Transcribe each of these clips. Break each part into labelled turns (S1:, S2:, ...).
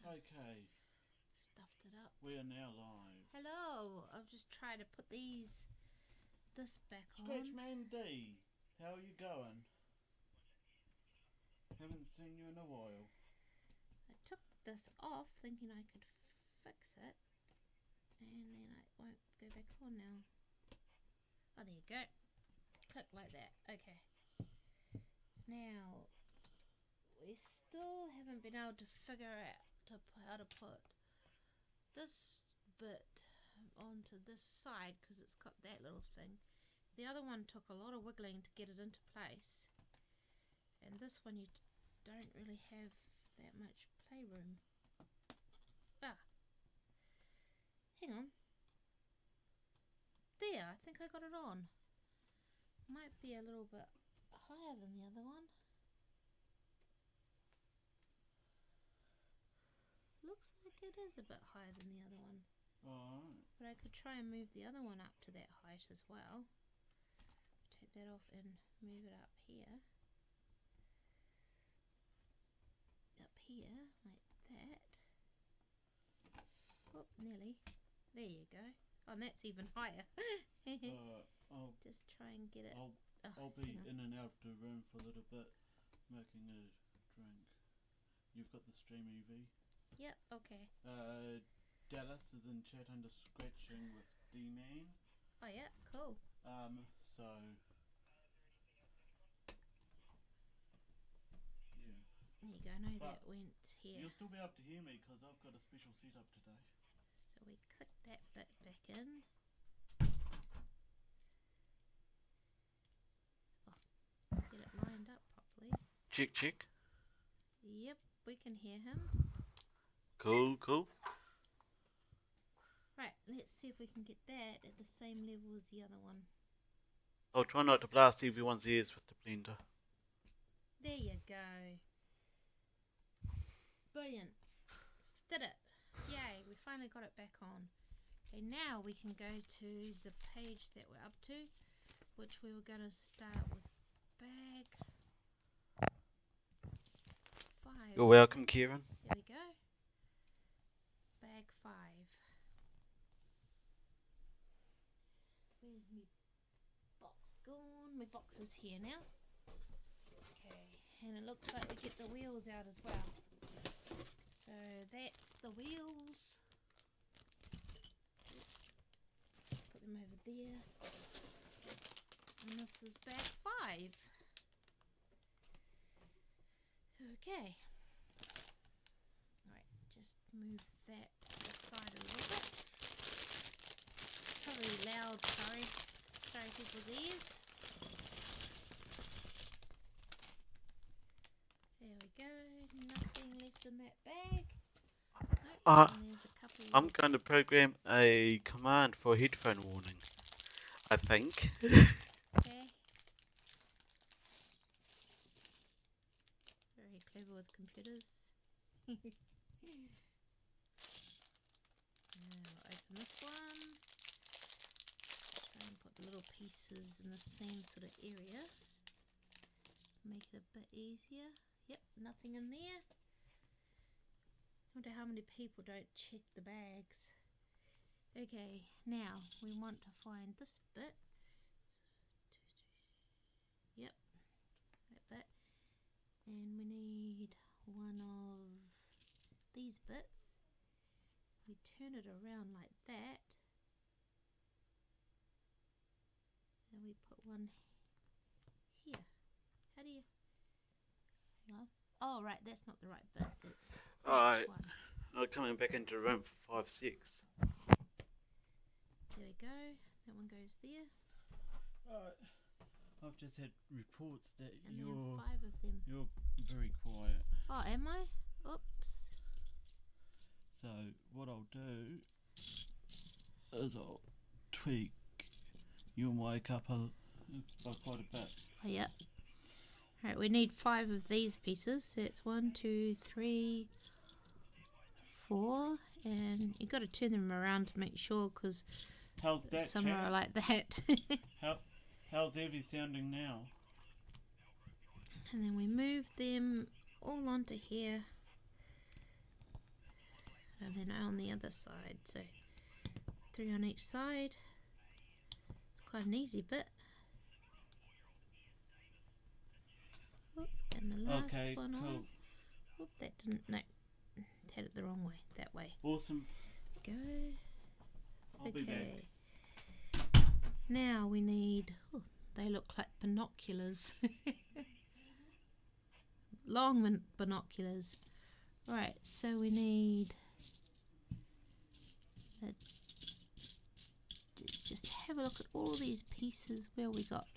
S1: Okay.
S2: Stuffed it up.
S1: We are now live.
S2: Hello. I'll just try to put this back
S1: Scratch
S2: on.
S1: Man D, how are you going? Haven't seen you in a while.
S2: I took this off thinking I could fix it, and then it won't go back on now. Oh, there you go. Click like that. Okay. Now, we still haven't been able to figure out how to put this bit onto this side because it's got that little thing. The other one took a lot of wiggling to get it into place, and this one you don't really have that much playroom. Hang on. There, I think I got it on. Might be a little bit higher than the other one. Looks like it is a bit higher than the other one.
S1: Alright.
S2: But I could try and move the other one up to that height as well. Take that off and move it up here. Up here, like that. Oh, nearly. There you go. Oh, and that's even higher.
S1: I'll
S2: just try and get it.
S1: I'll be in and out of the room for a little bit, making a drink. You've got the stream EV.
S2: Yep. Okay.
S1: Dallas is in chat under scratching with D-Man.
S2: Oh yeah, cool.
S1: So yeah.
S2: There you go. No, that went here.
S1: You'll still be able to hear me because I've got a special setup today.
S2: So we click that bit back in. Oh, get it lined up properly.
S3: Check, check.
S2: Yep, we can hear him.
S3: Cool, cool.
S2: Right, let's see if we can get that at the same level as the other one.
S3: I'll try not to blast everyone's ears with the blender.
S2: There you go. Brilliant. Did it. Yay, we finally got it back on. Okay, now we can go to the page that we're up to, which we were going to start with bag 5.
S3: You're welcome, Kieran.
S2: There we go. Bag 5. Where's my box gone? My box is here now. Okay, and it looks like we get the wheels out as well. So that's the wheels. Just put them over there. And this is bag 5. Okay. Alright, just move that aside a little bit. Probably loud, sorry. Sorry people's ears. There we go. Nothing left in that bag. Nope. And there's a couple
S3: I'm going to program a command for headphone warning, I think.
S2: Okay. Very clever with computers. Now open this one. Try and put the little pieces in the same sort of area. Make it a bit easier. Yep, nothing in there. I wonder how many people don't check the bags. Okay, now we want to find this bit. Yep, that bit. And we need one of these bits. We turn it around like that. And we put one here. How do you... Hang on. Oh, right, that's not the right bit. It's
S3: Alright,
S2: one.
S3: I'm coming back into the room for 5, 6.
S2: There we go. That one goes there.
S1: I've just had reports that
S2: And
S1: you're
S2: there are 5 of them.
S1: you're very quiet.
S2: Oh, am I? Oops.
S1: So what I'll do is I'll tweak your mic up by quite a bit.
S2: Oh, yeah. Alright, we need 5 of these pieces. So it's 1, 2, 3, 4. And you've got to turn them around to make sure because
S1: How's that,
S2: some
S1: chat?
S2: are like that.
S1: How's Evie sounding now?
S2: And then we move them all onto here. and then on the other side, so 3 on each side. It's quite an easy bit. Oop, and the last one
S1: cool.
S2: on. Oop, that didn't, no, had it the wrong way, that way.
S1: Awesome.
S2: Go.
S1: I'll be back.
S2: Now we need, oh, they look like binoculars. Long binoculars. Right, so we need, let's just have a look at all these pieces where we got.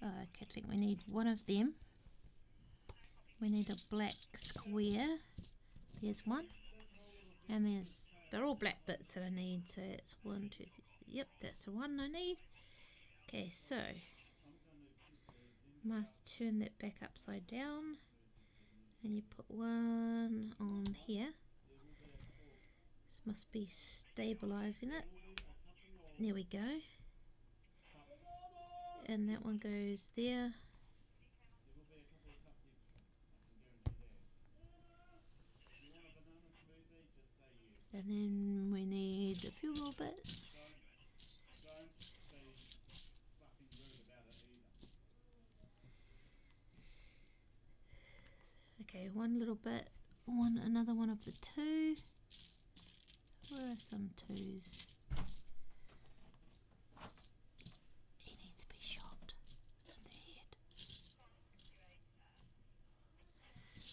S2: Okay, I think we need one of them. We need a black square. There's one. And they're all black bits that I need. So it's 1, 2, 3. Yep, that's the one I need. Okay, so must turn that back upside down. And you put one on here. This must be stabilizing it. There we go. And that one goes there. And then we need a few more bits. Okay, one little bit, another one of the two. Where are some twos? He needs to be shot in the head.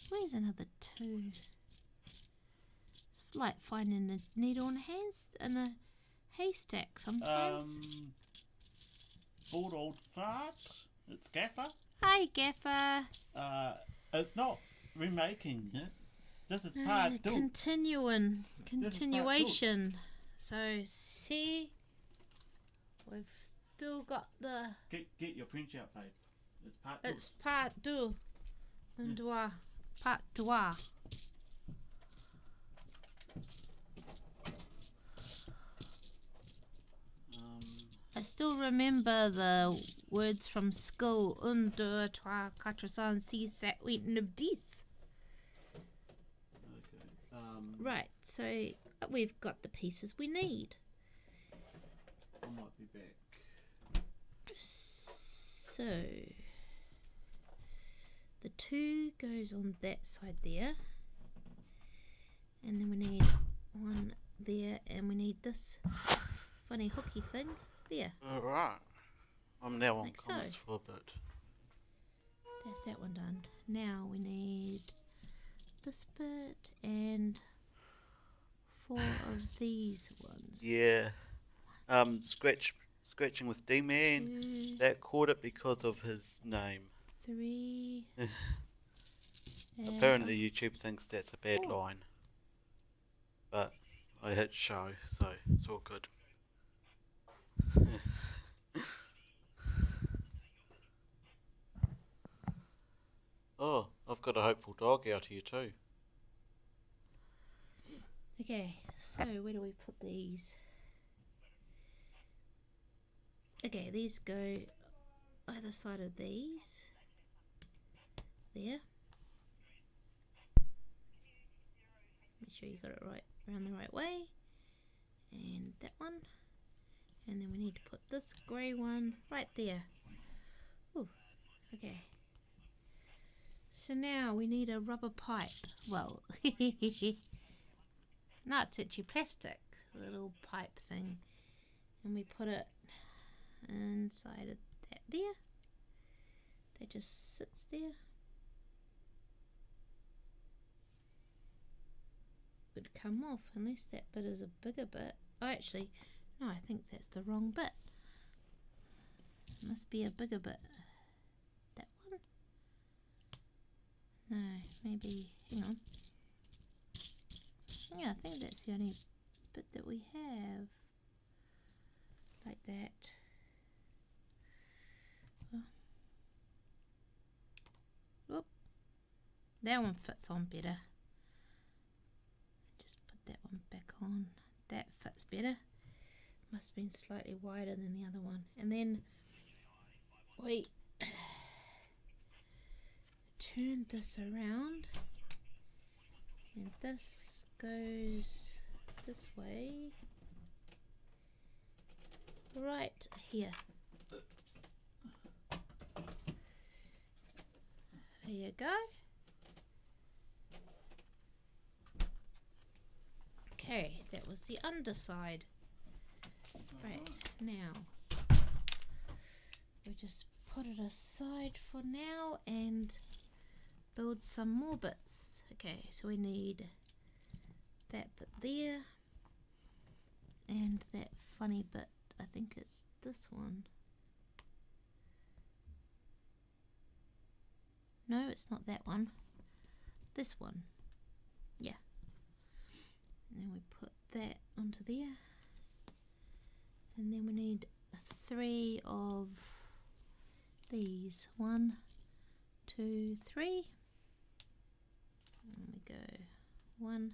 S2: Where's another two? It's like finding a needle in a haystack sometimes.
S1: Old fart. It's Gaffer.
S2: Hi, Gaffer.
S1: It's not remaking it. This is part 2.
S2: Continuation. So see, we've still got the.
S1: Get your French out, babe. It's part 2.
S2: It's part 2. And part 2. I still remember the words from school. 1, 2, 3, 4, 5, 6, 7, 8, 9, 10.
S1: Okay.
S2: Right, so we've got the pieces we need.
S1: I might be back.
S2: So the 2 goes on that side there. And then we need one there, and we need this funny hooky thing there.
S3: Alright. I'm now on
S2: Like
S3: comms
S2: so.
S3: for a bit.
S2: That's that one done. Now we need this bit and 4 of these ones.
S3: Yeah. Scratching with D-Man.
S2: 2,
S3: That caught it because of his name.
S2: 3. and
S3: Apparently YouTube thinks that's a bad
S2: 4.
S3: line. But I hit show, so it's all good. Oh, I've got a hopeful dog out here too.
S2: Okay, so where do we put these? Okay, these go either side of these. There. Make sure you got it right around the right way. And that one. And then we need to put this grey one right there. Ooh, okay. So now we need a rubber pipe. Well, no, it's actually plastic, little pipe thing. And we put it inside of that there. That just sits there. Would come off unless that bit is a bigger bit. Oh, actually, no, I think that's the wrong bit. It must be a bigger bit. That one? No, maybe, hang on. Yeah, I think that's the only bit that we have. Like that. Oh. Whoop. That one fits on better. Just put that one back on. That fits better. Must have been slightly wider than the other one. And then we turn this around, and this goes this way. Right here. There you go. Okay, that was the underside. Right, now we just put it aside for now and build some more bits. Okay, so we need that bit there and that funny bit. I think it's this one. No, it's not that one. This one. Yeah. And then we put that onto there. And then we need 3 of these. 1, 2, 3. And we go 1,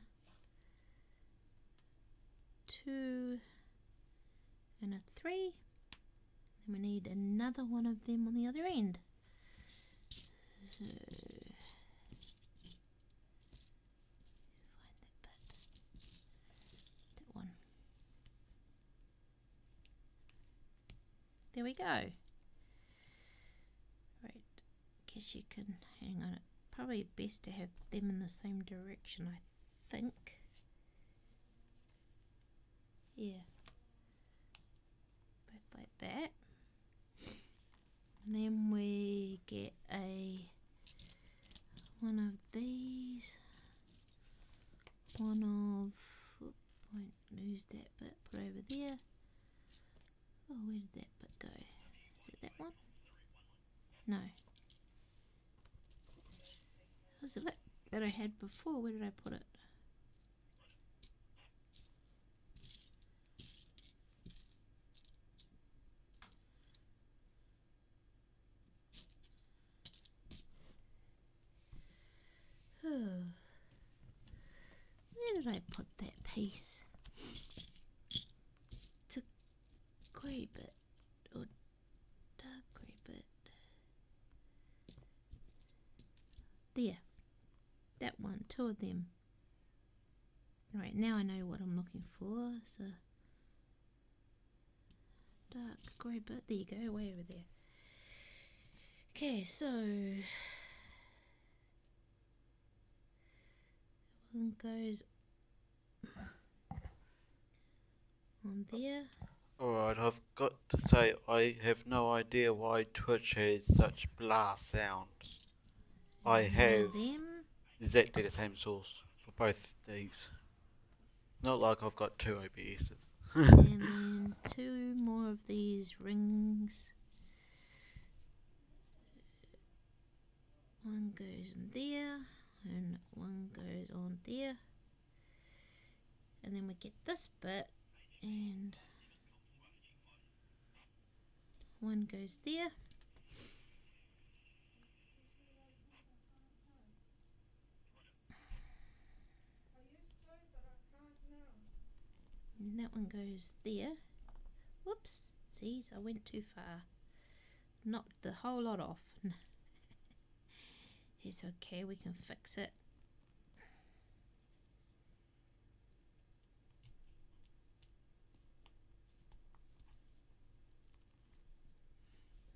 S2: 2, and a 3. Then we need another one of them on the other end. So find that bit. That one. There we go. Right. Guess you can hang on it. Probably best to have them in the same direction, I think. Yeah. Both like that. And then we get one of these. One of, won't lose that bit, put over there. Oh, where did that bit go? Is it that one? No. Was it that I had before? Where did I put it? Oh. Where did I put that piece? To grey bit or dark grey bit. There. That one, 2 of them. Right, now I know what I'm looking for. So dark grey bit. There you go, way over there. Okay, so one goes on there.
S3: Alright, I've got to say I have no idea why Twitch has such blah sound. I have
S2: Them.
S3: exactly the same source for both these. Not like I've got 2 OBSs.
S2: And then 2 more of these rings. One goes in there and one goes on there. And then we get this bit and one goes there. And that one goes there. Whoops, see, I went too far. Knocked the whole lot off. It's okay, we can fix it.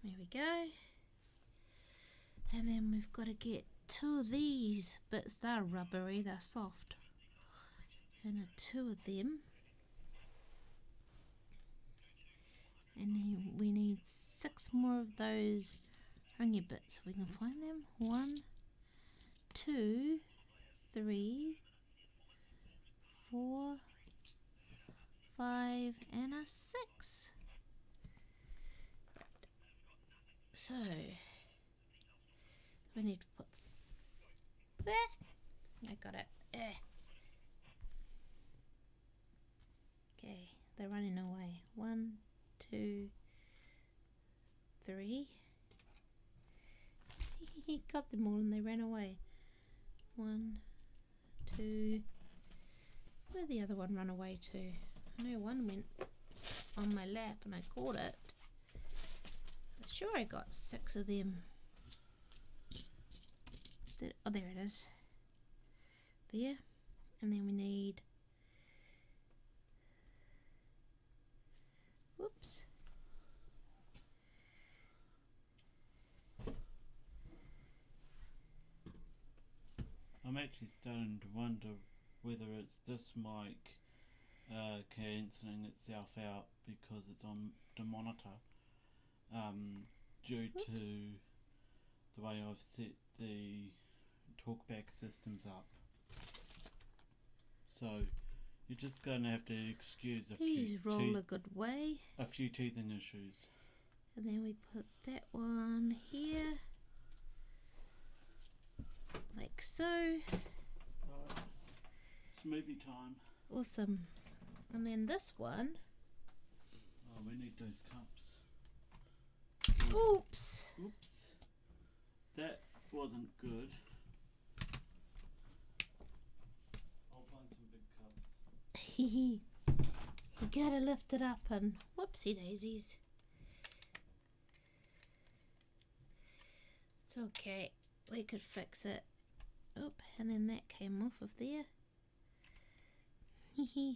S2: There we go. And then we've got to get 2 of these bits. They're rubbery, they're soft. And 2 of them. And then we need 6 more of those ringy bits. We can find them. 1, 2, 3, 4, 5, and a 6. Right. So we need to put there. I got it. Okay, they're running away. 1, 2, 3. He got them all and they ran away. 1, 2. Where'd the other one run away to? I know one went on my lap and I caught it. I'm sure I got 6 of them. Oh, there it is. There. And then we need, whoops,
S1: I'm actually starting to wonder whether it's this mic cancelling itself out because it's on the monitor, due
S2: whoops.
S1: to the way I've set the talkback systems up. So you're just going to have to excuse
S2: These roll a good way.
S1: a few teething issues.
S2: And then we put that one here, like so.
S1: Right. Smoothie time.
S2: Awesome. And then this one,
S1: Oh, we need those cups.
S2: oops.
S1: Oops. That wasn't good. I'll find some big cups.
S2: You gotta lift it up and whoopsie daisies. It's okay, we could fix it. Oop, and then that came off of there. Hehe.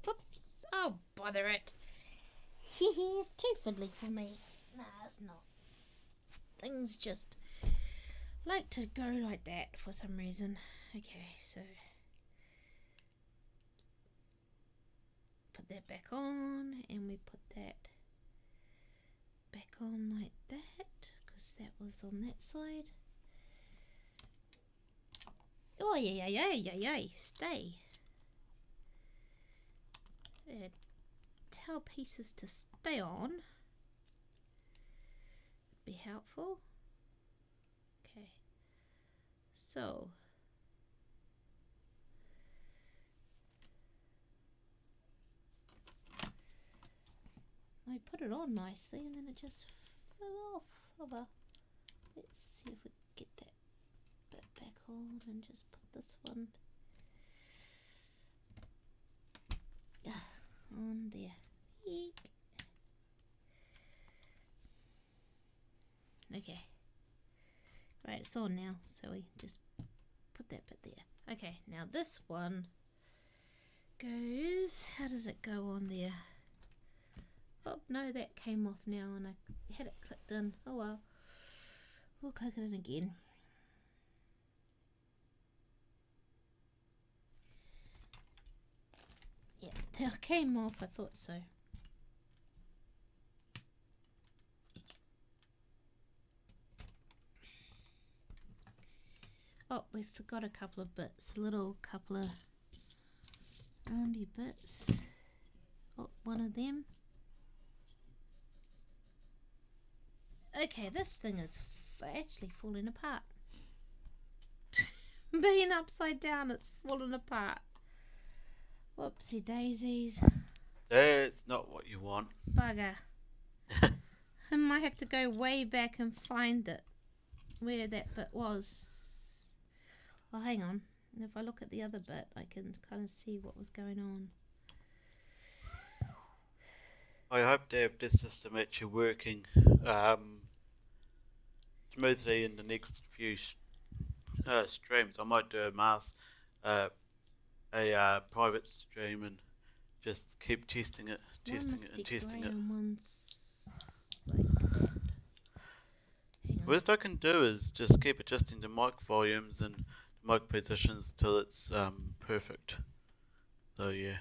S2: Whoops, oh bother it. It's too fiddly for me. Nah, it's not. Things just like to go like that for some reason. Okay, so put that back on, and we put that back on like that because that was on that side. Oh yeah, stay. Tell pieces to stay on. Be helpful. Okay, so I put it on nicely and then it just fell off. Oh well. Let's see if we can get that bit back on and just put this one on there. Eek. Okay. Right, it's on now, so we just put that bit there. Okay, now this one goes, how does it go on there? Oh no, that came off now and I had it clicked in. Oh well, we'll click it in again. Yeah, that came off, I thought so. Oh, we forgot a couple of bits, a little couple of roundy bits. Oh, one of them. Okay, this thing is actually falling apart. Being upside down, it's falling apart. Whoopsie daisies.
S3: That's not what you want.
S2: Bugger. I might have to go way back and find it, where that bit was. Well, hang on. If I look at the other bit, I can kind of see what was going on.
S3: I hope to have this system actually working smoothly in the next few streams. I might do a private stream and just keep testing it, testing it.
S2: One's like that. Hang on.
S3: Worst I can do is just keep adjusting the mic volumes and mic positions till it's perfect. So yeah.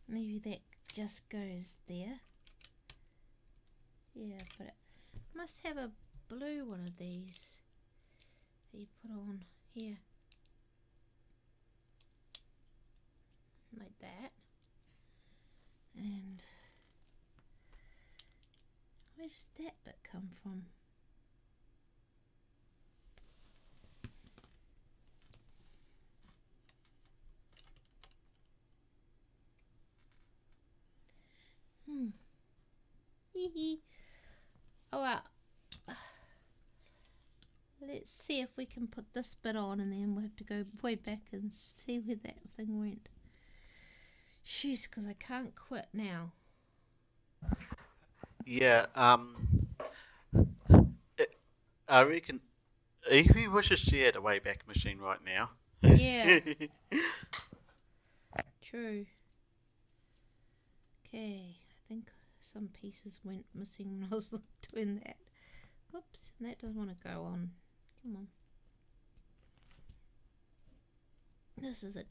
S2: Maybe that just goes there. Yeah, but it must have a blue one of these that you put on here. Like that. And where does that bit come from? Hee hee. Oh well. Let's see if we can put this bit on and then we'll have to go way back and see where that thing went. Jeez, because I can't quit now.
S3: Yeah. I reckon Evie wishes she had a Wayback Machine right now.
S2: Yeah. True. Okay, I think some pieces went missing when I was doing that. Whoops, and that doesn't want to go on. Come on. This is a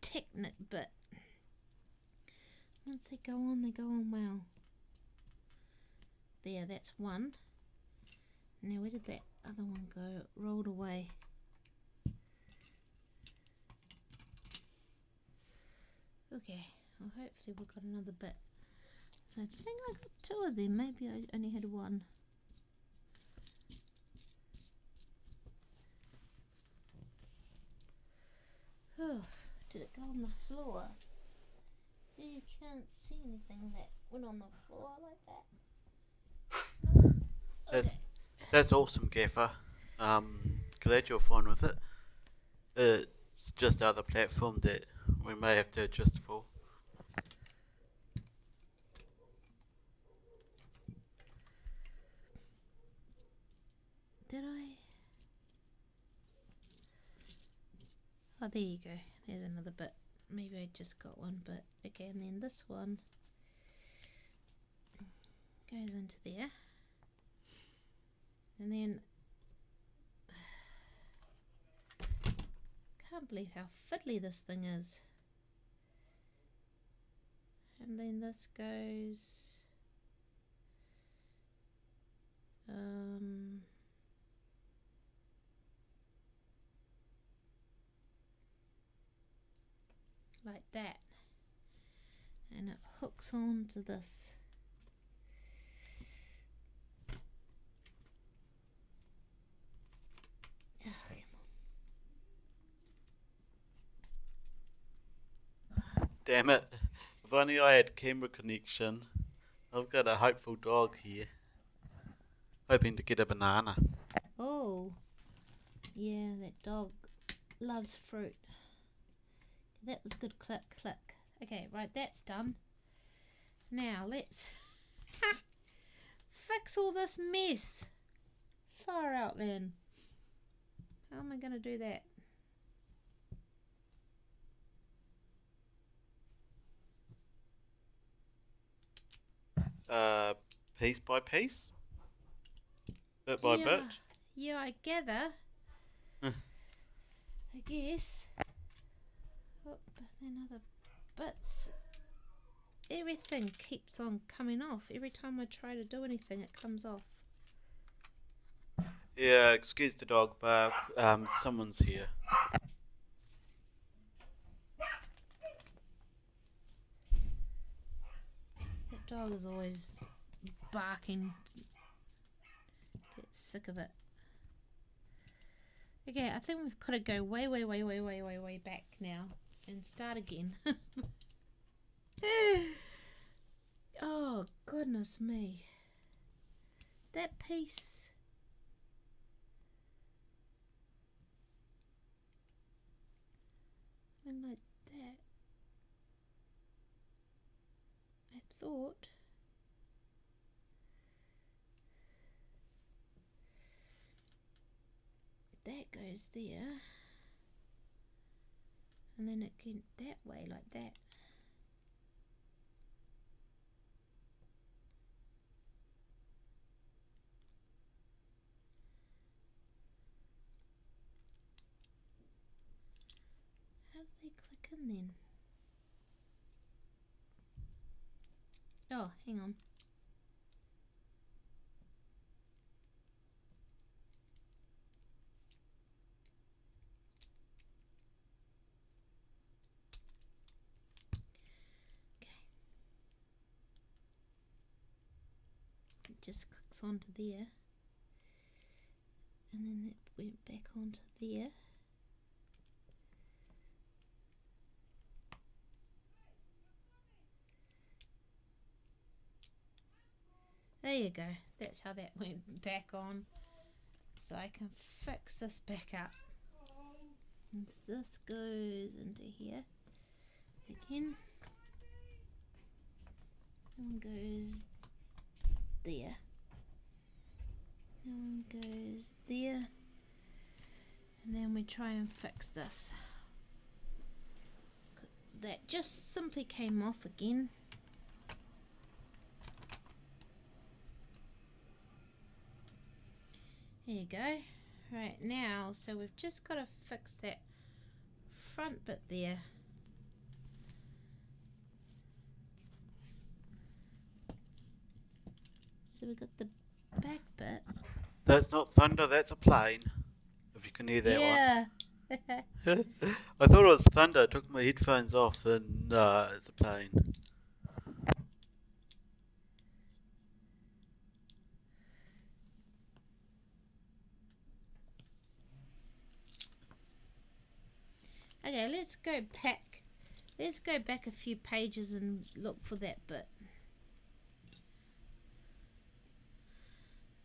S2: technic bit. Once they go on well. There, that's one. Now where did that other one go? It rolled away. Okay, well hopefully we've got another bit. So I think I got two of them. Maybe I only had one. Oh, did it go on the floor? You can't see anything that went on the floor like that. Okay.
S3: That's awesome, Gaffer. Glad you're fine with it. It's just other platform that we may have to adjust for.
S2: Did I? Oh, there you go. There's another bit. Maybe I just got one bit. Okay, and then this one goes into there. And then can't believe how fiddly this thing is. And then this goes like that, and it hooks on to this. Oh, come on.
S3: Damn it. If only I had camera connection. I've got a hopeful dog here. Hoping to get a banana.
S2: Oh, yeah, that dog loves fruit. That was good. Click, click. Okay, right, that's done. Now let's fix all this mess. Far out, man. How am I going to do that?
S3: Piece by piece? Bit by bit?
S2: Yeah, I gather. I guess. Oh, then other bits. Everything keeps on coming off. Every time I try to do anything, it comes off.
S3: Yeah, excuse the dog bark. Someone's here.
S2: That dog is always barking. Get sick of it. Okay, I think we've got to go way back now and start again. Oh, goodness me. That piece. Went like that. I thought. That goes there. And then it went that way like that. How do they click in then? Oh, hang on. Okay. It just clicks onto there. And then it went back onto there. There you go. That's how that went back on. So I can fix this back up. And this goes into here. Again, one goes there. That one goes there. And then we try and fix this. That just simply came off again. There you go. Right now, so we've just got to fix that front bit there. So we've got the back bit.
S3: That's not thunder, that's a plane. If you can hear that
S2: Yeah.
S3: one. I thought it was thunder. I took my headphones off and it's a plane.
S2: Okay, let's go back. Let's go back a few pages and look for that bit.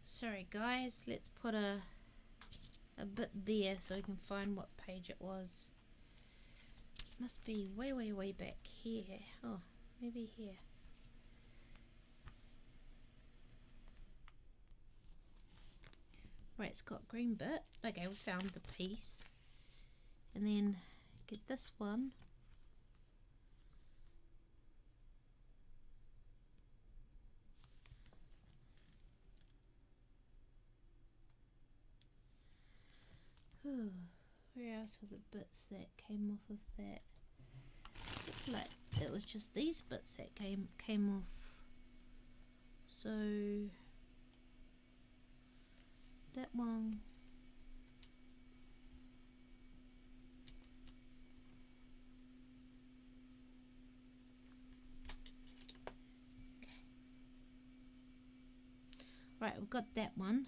S2: Sorry guys, let's put a bit there so we can find what page it was. Must be way back here. Oh, maybe here. Right, it's got green bit. Okay, we found the piece. And then get this one. Where else were the bits that came off of that? Like it was just these bits that came off. So that one. Okay. Right, we've got that one.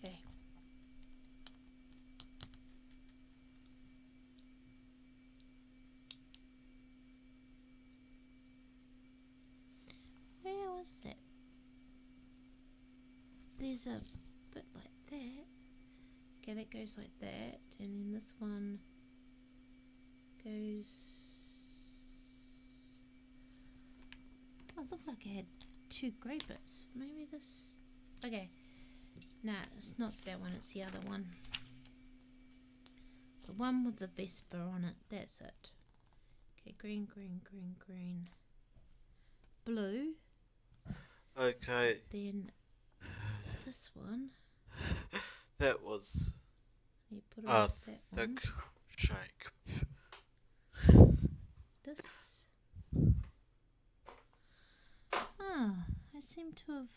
S2: Okay. Where was that? There's a bit like that. Okay, that goes like that, and then this one goes. Oh, it looked like I had two grey bits. Maybe this. Okay. Nah, it's not that one, it's the other one. The one with the Vespa on it, that's it. Okay, green. Blue.
S3: Okay.
S2: Then this one.
S3: That was
S2: You put it
S3: a
S2: on that one.
S3: thick shake.
S2: This. Ah, I seem to have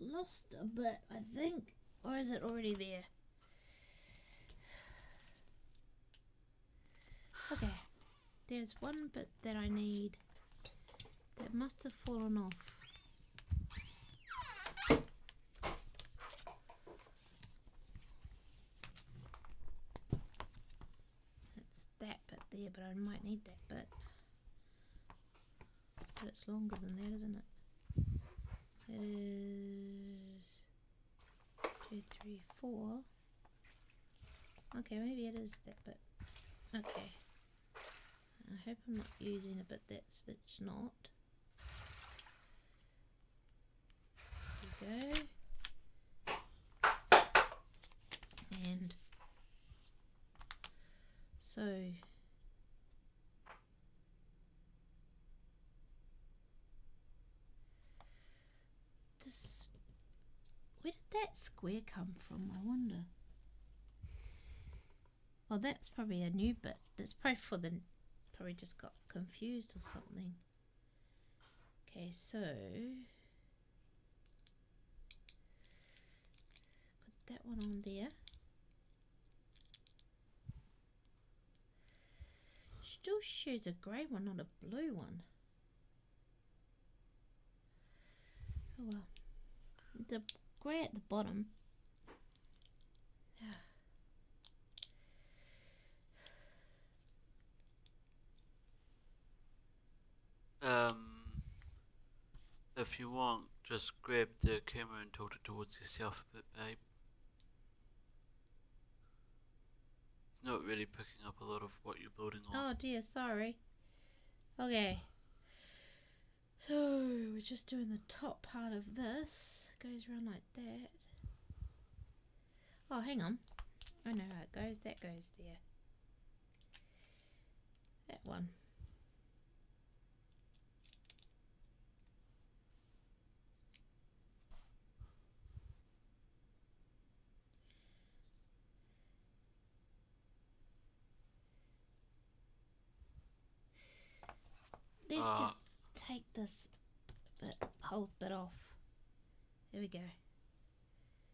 S2: lost a bit, I think. Or is it already there? Okay. There's one bit that I need that must have fallen off. It's that bit there, but I might need that bit. But it's longer than that, isn't it? It is 2, 3, 4. Okay, maybe it is that bit. Okay. I hope I'm not using a bit that's it's not. There we go. And so this, where did that square come from, I wonder? Well, that's probably a new bit. That's probably for the, probably just got confused or something. Okay, so put that one on there. Still shows a grey one, not a blue one. Oh well. The grey at the bottom.
S3: if you want, just grab the camera and tilt it towards yourself a bit, babe. It's not really picking up a lot of what you're building on.
S2: Oh dear, sorry. Okay. So we're just doing the top part of this. Goes around like that. Oh, hang on. I know how it goes. That goes there. That one. Let's just take this whole bit off. There we go.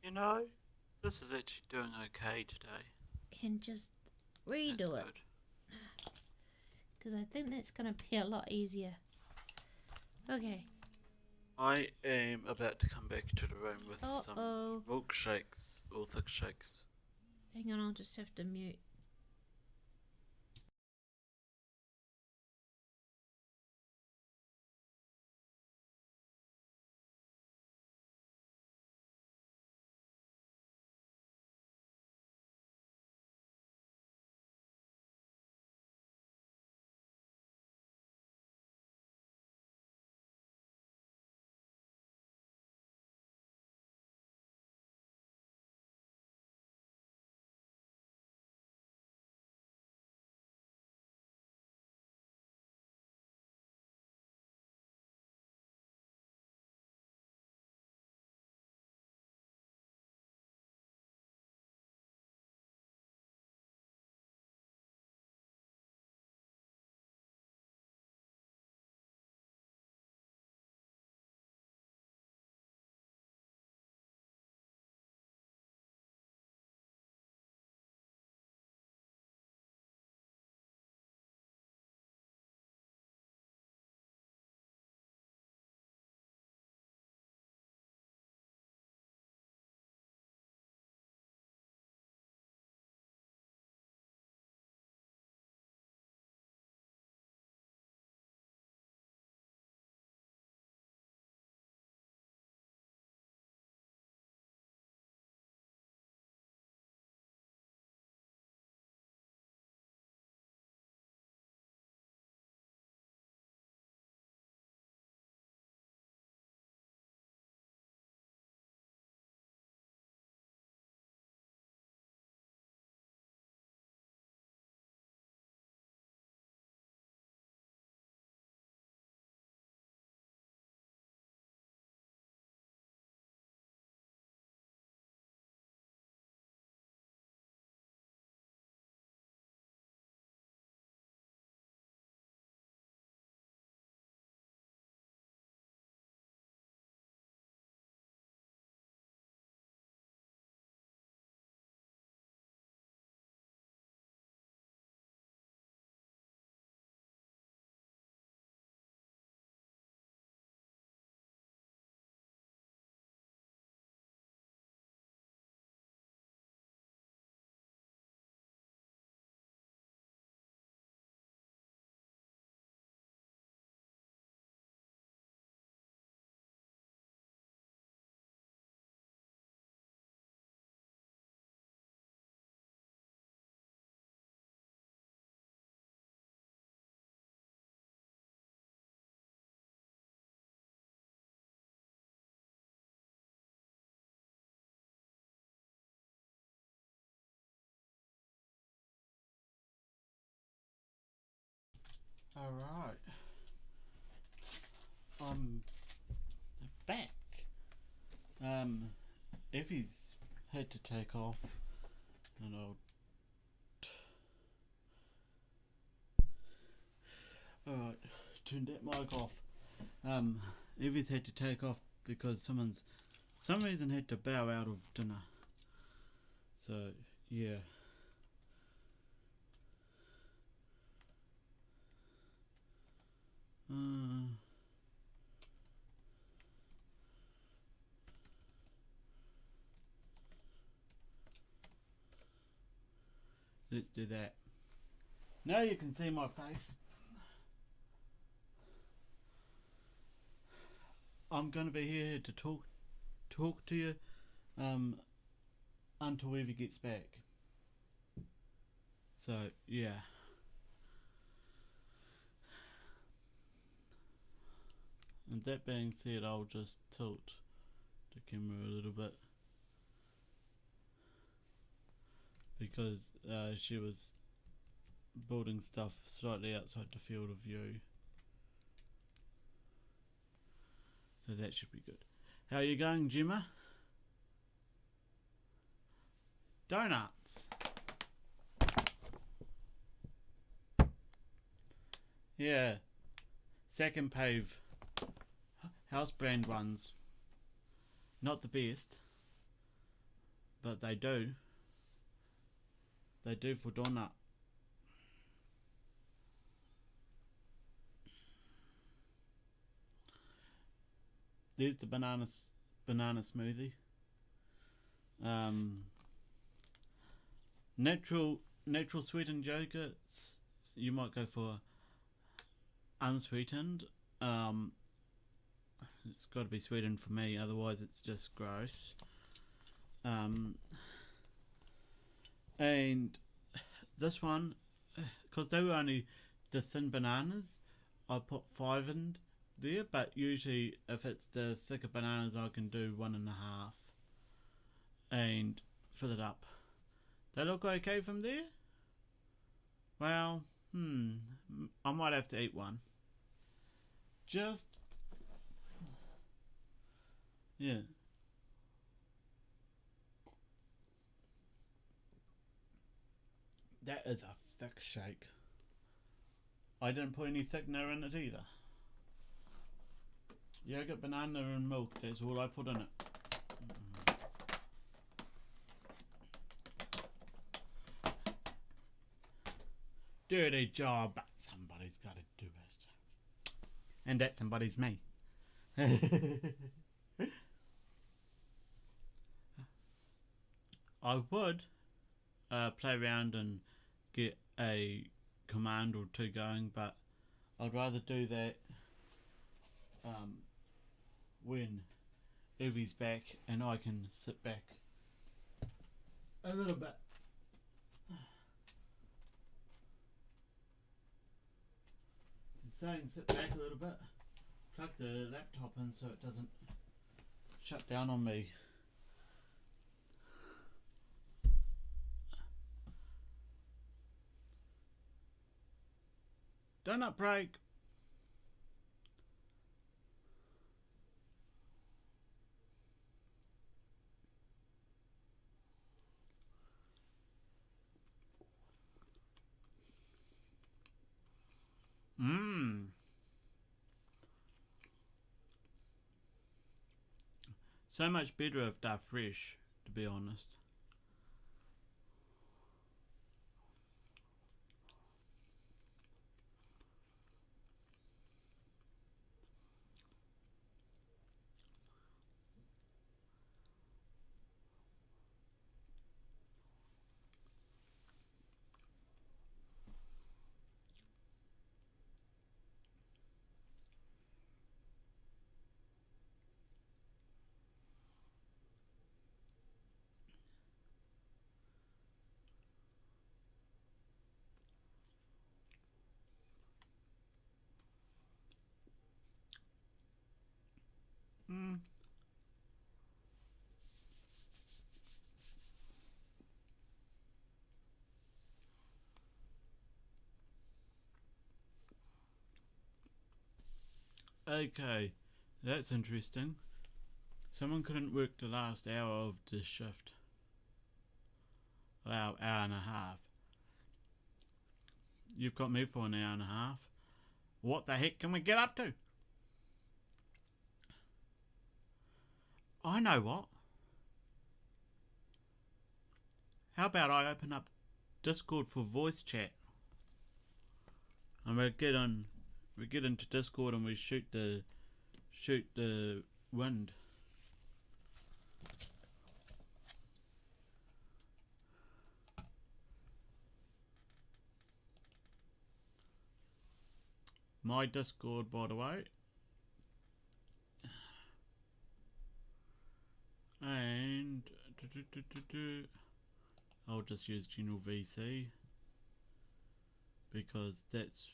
S3: You know, this is actually doing okay today.
S2: Can just redo it. Because I think that's going to be a lot easier. Okay.
S3: I am about to come back to the room with some milkshakes or thick shakes.
S2: Hang on, I'll just have to mute.
S1: Alright. I'm back. Effie's had to take off, and alright, turn that mic off. Effie's had to take off because some reason had to bow out of dinner. So, yeah. Let's do that. Now you can see my face. I'm gonna be here to talk to you until Evie gets back. So yeah. And that being said, I'll just tilt the camera a little bit because she was building stuff slightly outside the field of view. So that should be good. How are you going, Gemma? Donuts. Yeah. Second Pave house brand ones. Not the best, but they do. They do for donut. There's the banana smoothie. Natural sweetened yogurts. You might go for unsweetened. It's got to be sweetened for me, otherwise it's just gross. And this one, because they were only the thin bananas, I put 5 in there, but usually if it's the thicker bananas I can do 1.5 and fill it up. They look okay from there? Well, I might have to eat one. Just, yeah. That is a thick shake. I didn't put any thickener in it either. Yogurt, banana and milk, that's all I put in it. Dirty job, but somebody's got to do it. And that somebody's me. I would play around and get a command or two going, but I'd rather do that when Evie's back and I can sit back a little bit. Saying sit back a little bit, plug the laptop in so it doesn't shut down on me. Donut break. So much better if they're fresh, to be honest. Okay, that's interesting. Someone couldn't work the last hour of the shift. Well, hour and a half. You've got me for an hour and a half. What the heck can we get up to? I know what. How about I open up Discord for voice chat? And we get into Discord and we shoot the wind. My Discord, by the way. And I'll just use general VC because that's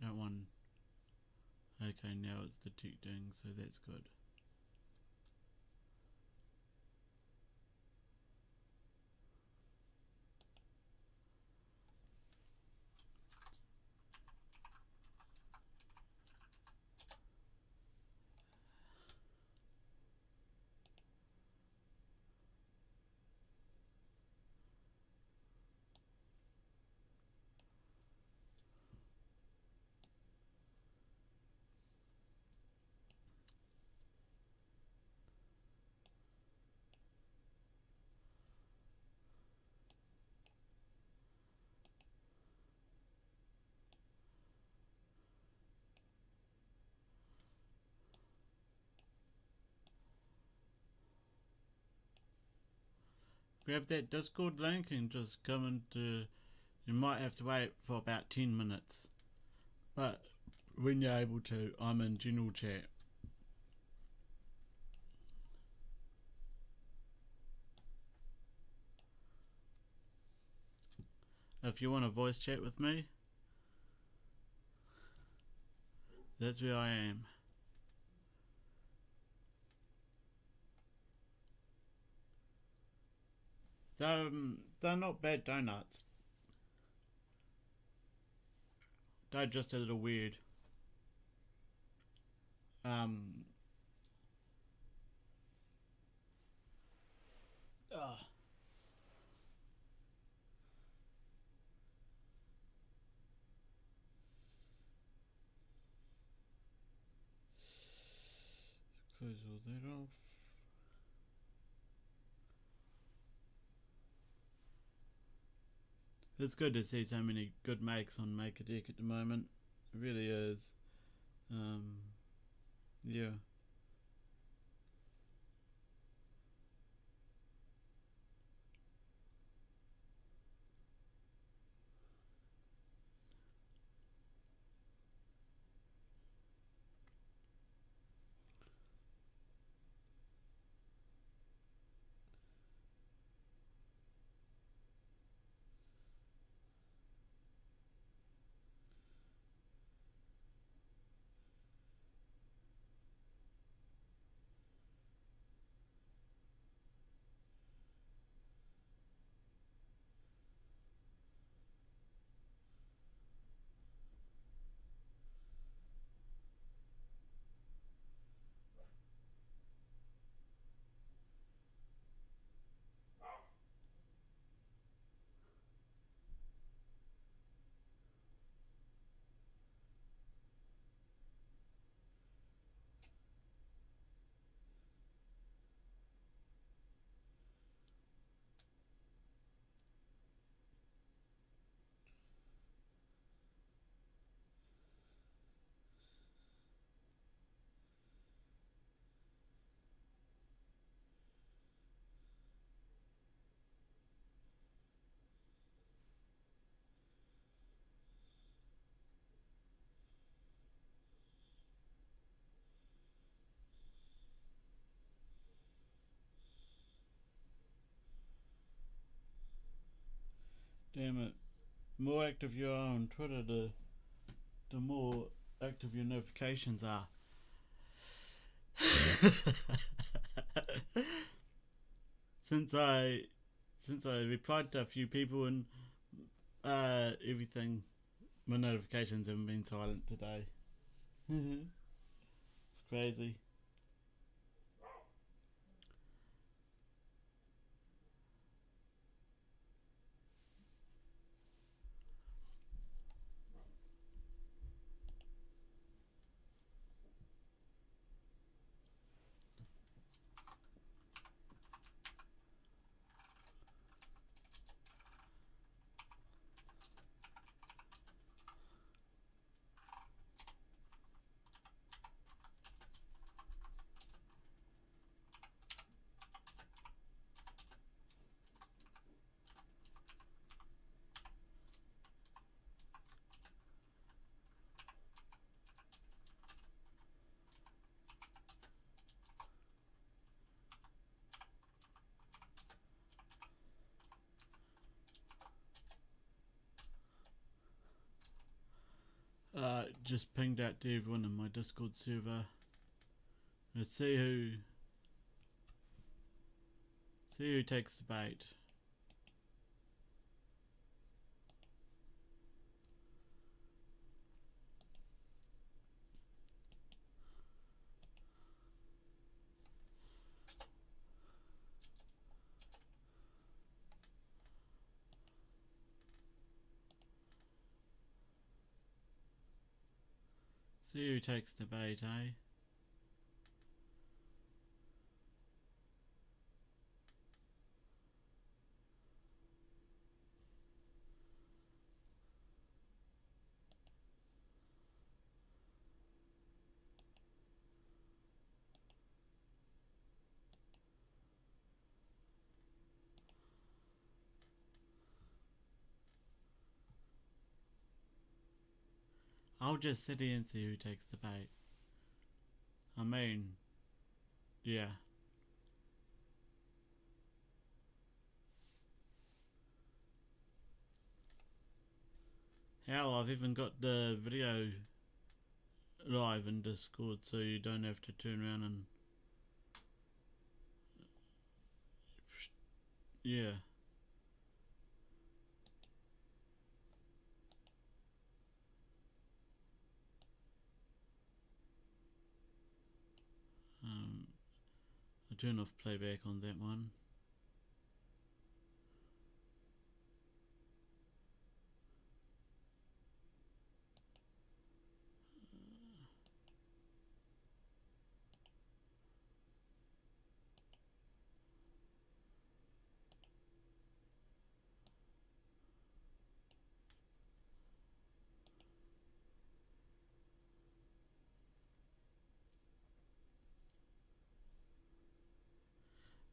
S1: that one. Okay, now it's detecting, so that's good. Grab that Discord link and just come into. You might have to wait for about 10 minutes, but when you're able to, I'm in general chat. If you want to voice chat with me, that's where I am. They're not bad donuts. They're just a little weird. Close all that off. It's good to see so many good makes on Make a Deck at the moment. It really is. Yeah. Damn it. The more active you are on Twitter, the more active your notifications are. since I replied to a few people and everything, my notifications haven't been silent today. It's crazy. just pinged out to everyone in my Discord server. Let's see who takes the bait. See who takes the bait, eh? I'll just sit here and see who takes the bait. I mean, yeah. Hell, I've even got the video live in Discord, so you don't have to turn around and... Yeah. I turn off playback on that one.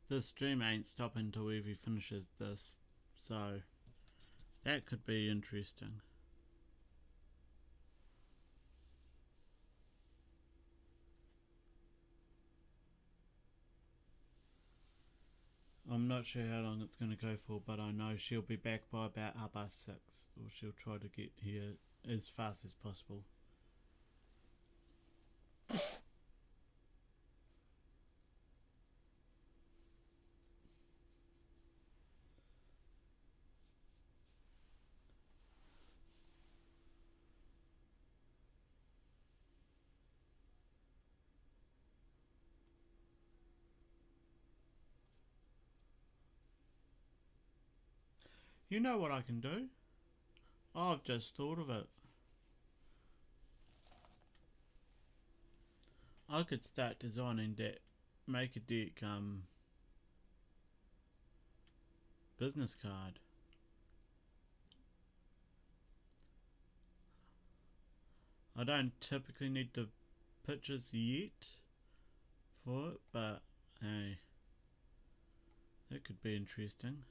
S1: This stream ain't stopping till Evie finishes this, so that could be interesting. I'm not sure how long it's going to go for, but I know she'll be back by about 6:30, or she'll try to get here as fast as possible. You know what I can do? I've just thought of it. I could start designing that make a deck business card. I don't typically need the pictures yet for it, but hey, that could be interesting.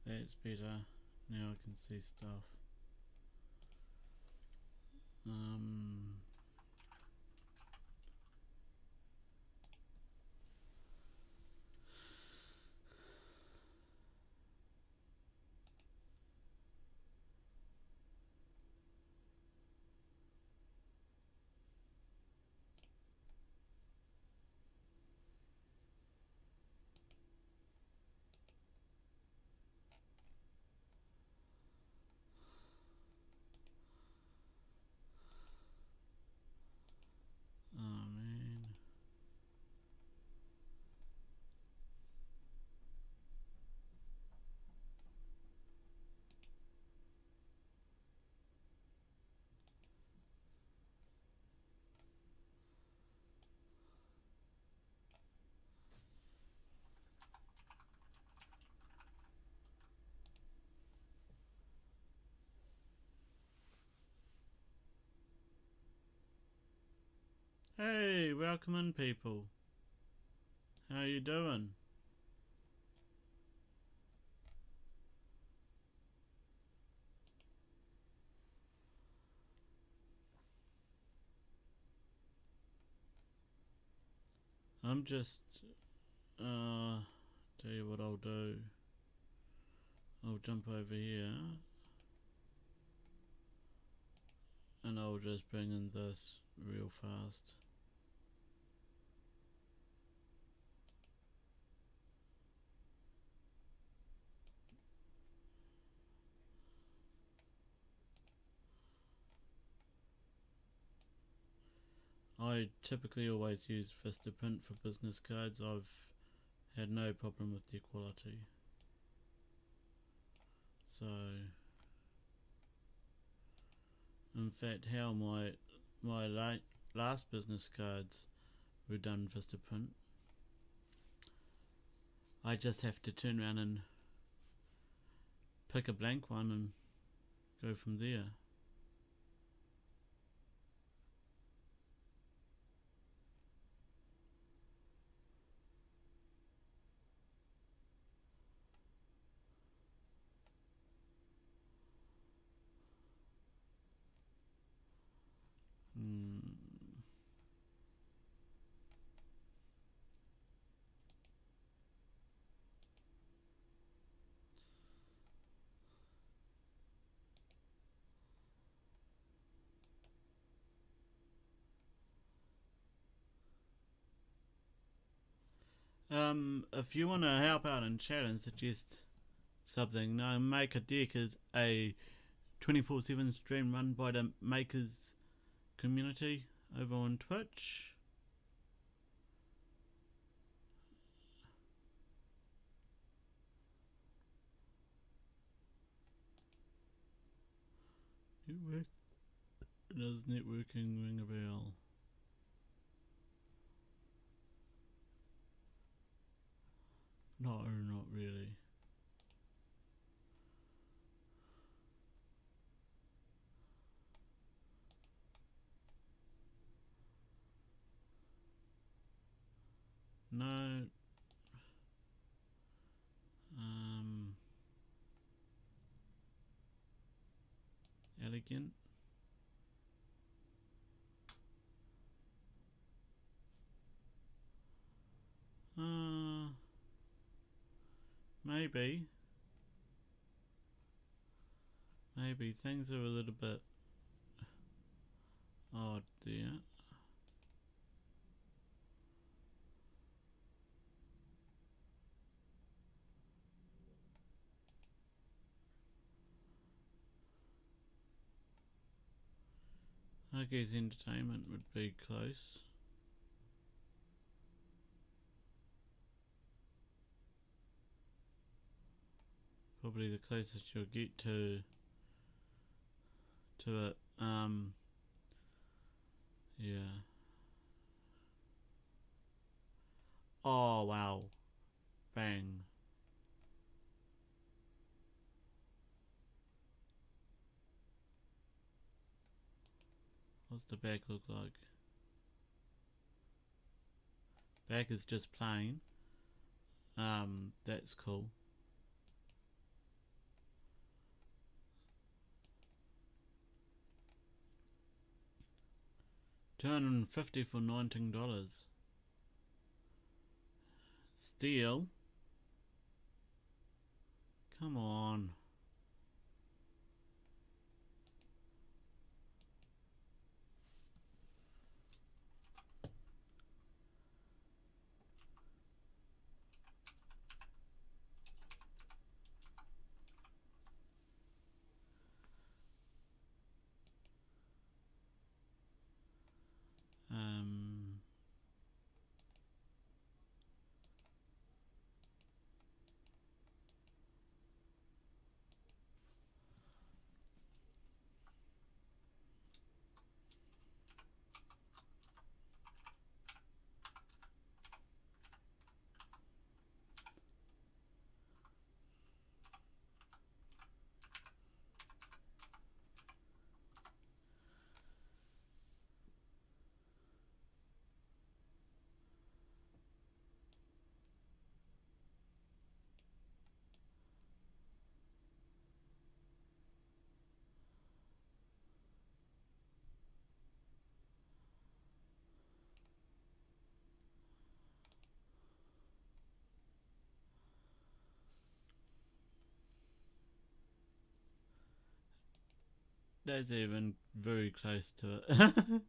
S1: That's better. Now I can see stuff. Hey, welcome in, people. How you doing? I'm just, tell you what I'll do. I'll jump over here and I'll just bring in this real fast. I typically always use Vistaprint for business cards. I've had no problem with the quality. So, in fact, how my last business cards were done Vistaprint, I just have to turn around and pick a blank one and go from there. If you want to help out in chat and suggest something, now Make a Deck is a 24/7 stream run by the Makers community over on Twitch. Does networking ring a bell? No, not really. No. Elegant. Maybe. Maybe things are a little bit odd there. I guess entertainment would be close. Probably the closest you'll get to it. Yeah. Oh wow. Bang. What's the back look like? Back is just plain. That's cool. $250 for $19. Steel. Come on. That's even very close to it. No.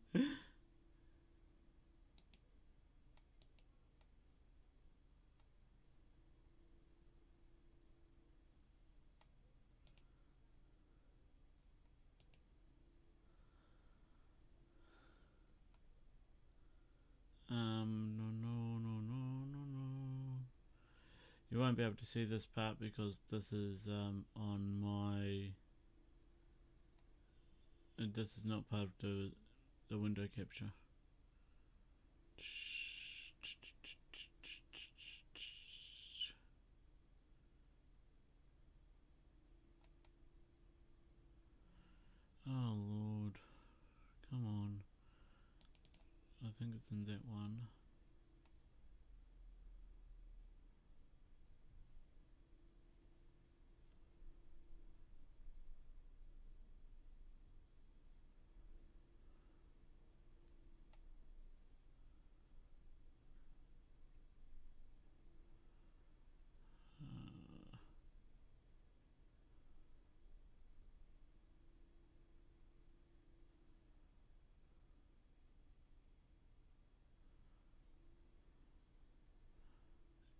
S1: You won't be able to see this part because this is on my. This is not part of the window capture. Oh Lord, come on. I think it's in that one.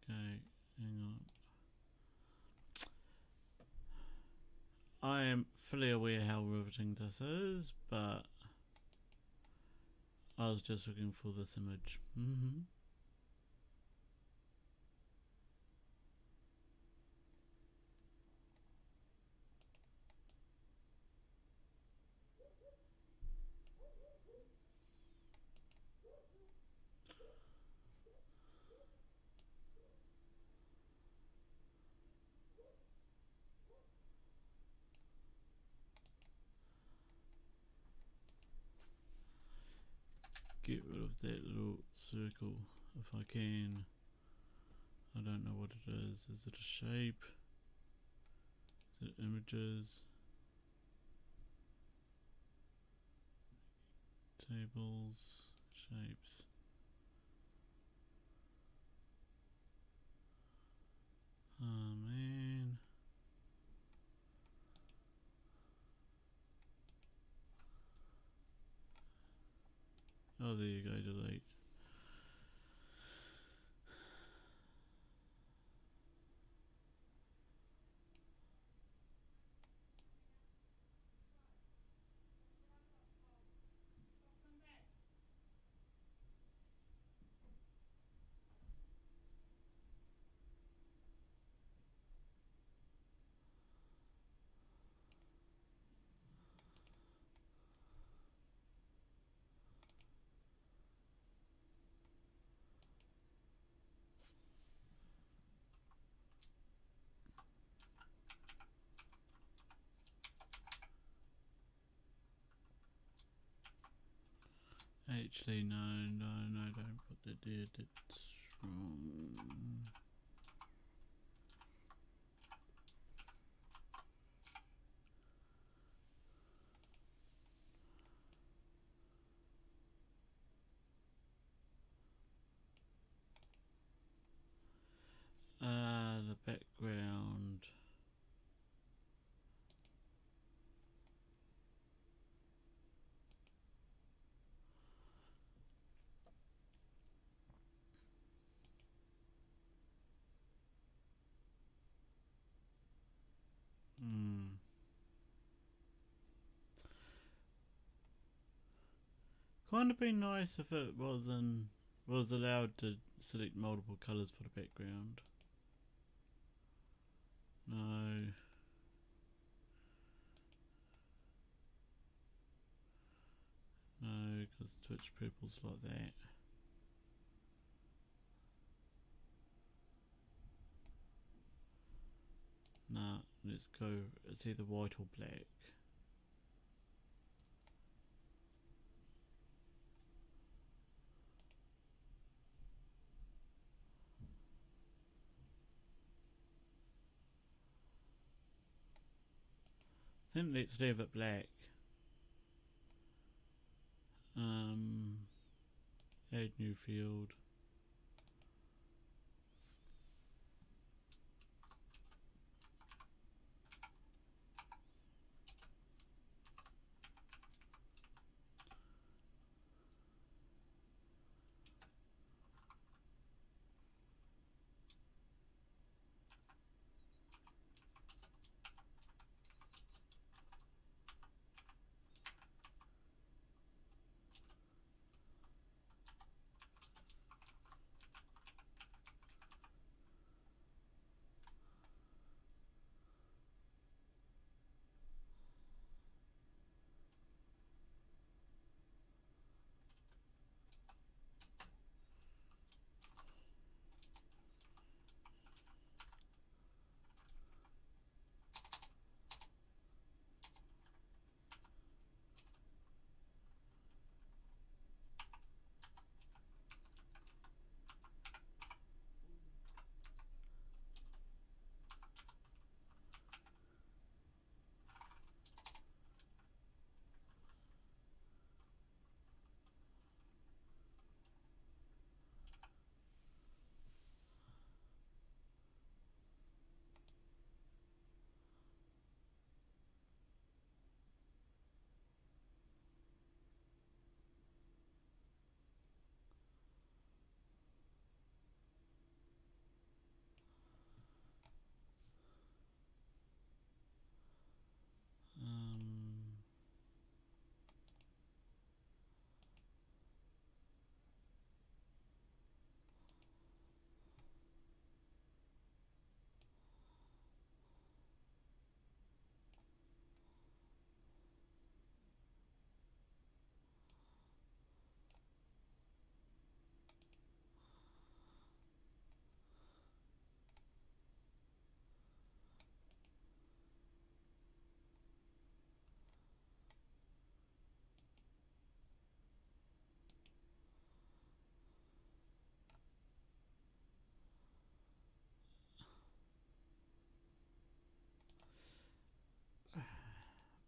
S1: Okay, hang on. I am fully aware how riveting this is, but I was just looking for this image. Get rid of that little circle if I can. I don't know what it is. Is it a shape? Is it images? Tables? Shapes? Oh man. Oh, there you go, delete. Actually, no, don't put that there, that's wrong. The background. Kind of be nice if it was allowed to select multiple colours for the background. No. No, because Twitch purple's like that. Nah, let's go. It's either white or black. I think let's leave it black. Add new field.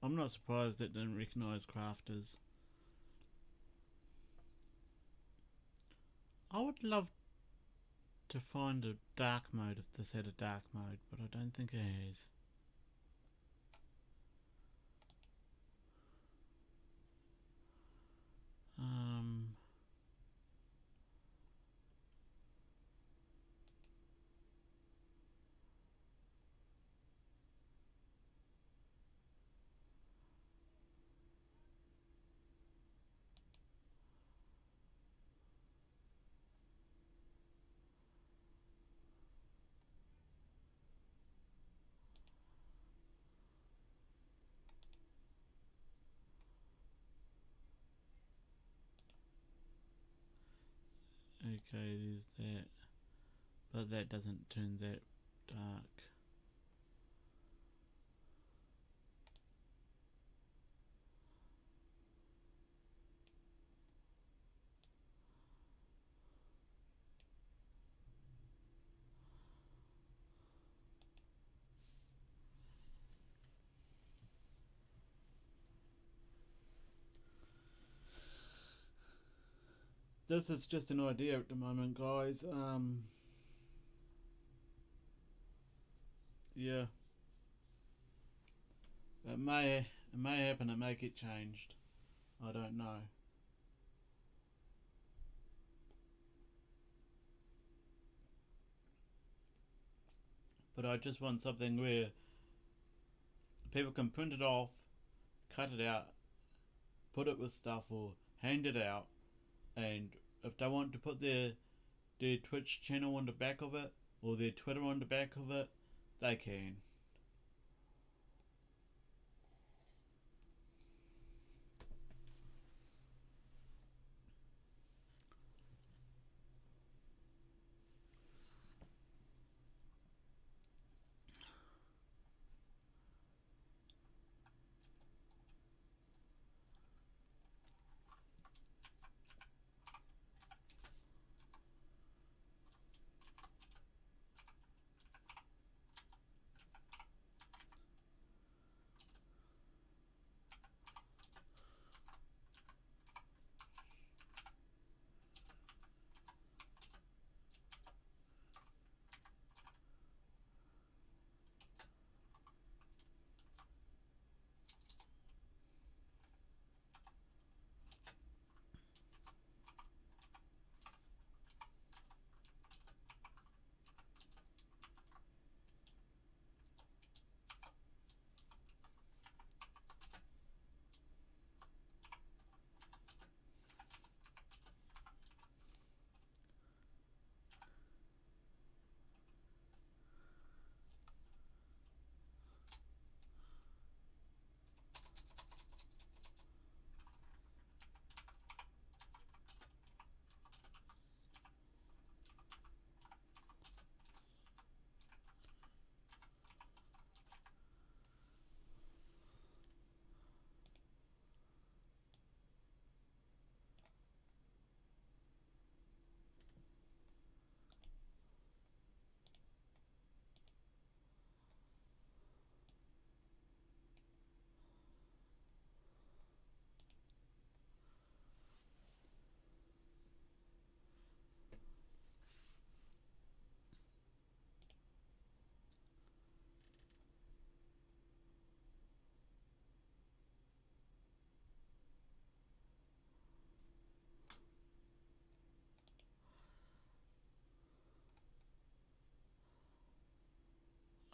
S1: I'm not surprised it didn't recognise crafters. I would love to find a dark mode if this had a dark mode, but I don't think it has. Okay, there's that, but that doesn't turn that dark. This is just an idea at the moment, guys. Yeah, it may happen. It may get changed. I don't know. But I just want something where people can print it off, cut it out, put it with stuff, or hand it out. And if they want to put their Twitch channel on the back of it, or their Twitter on the back of it, they can.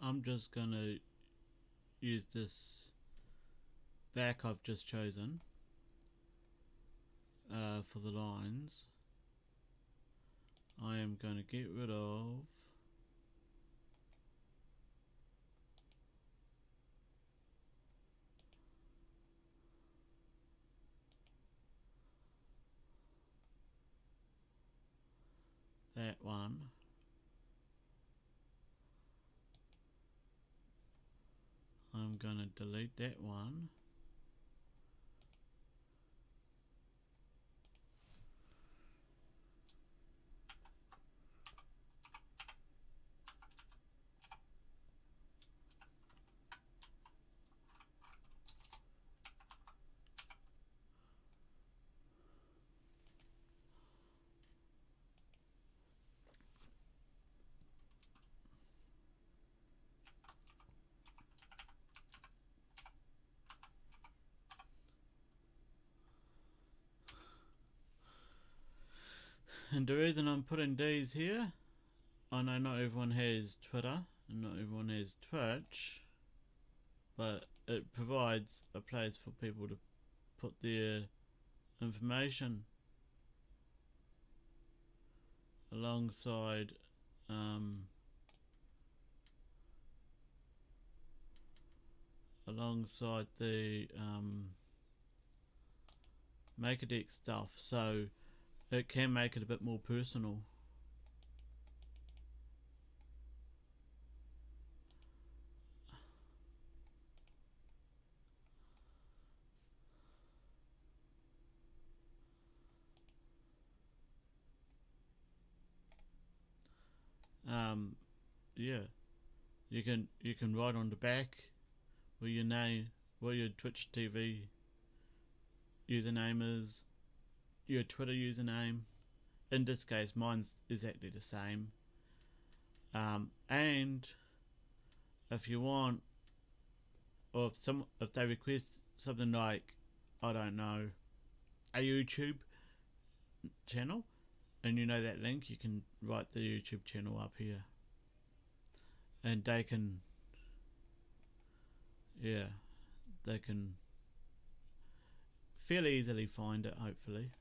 S1: I'm just gonna use this back I've just chosen for the lines. I am going to get rid of that one. I'm going to delete that one. And the reason I'm putting these here, I know not everyone has Twitter and not everyone has Twitch, but it provides a place for people to put their information alongside alongside the MakerDeck stuff, so it can make it a bit more personal. Yeah, you can write on the back where your name, what your Twitch TV username is, your Twitter username. In this case, mine's exactly the same. And if you want, or if they request something like, I don't know, a YouTube channel, and you know that link, you can write the YouTube channel up here, and they can fairly easily find it, hopefully.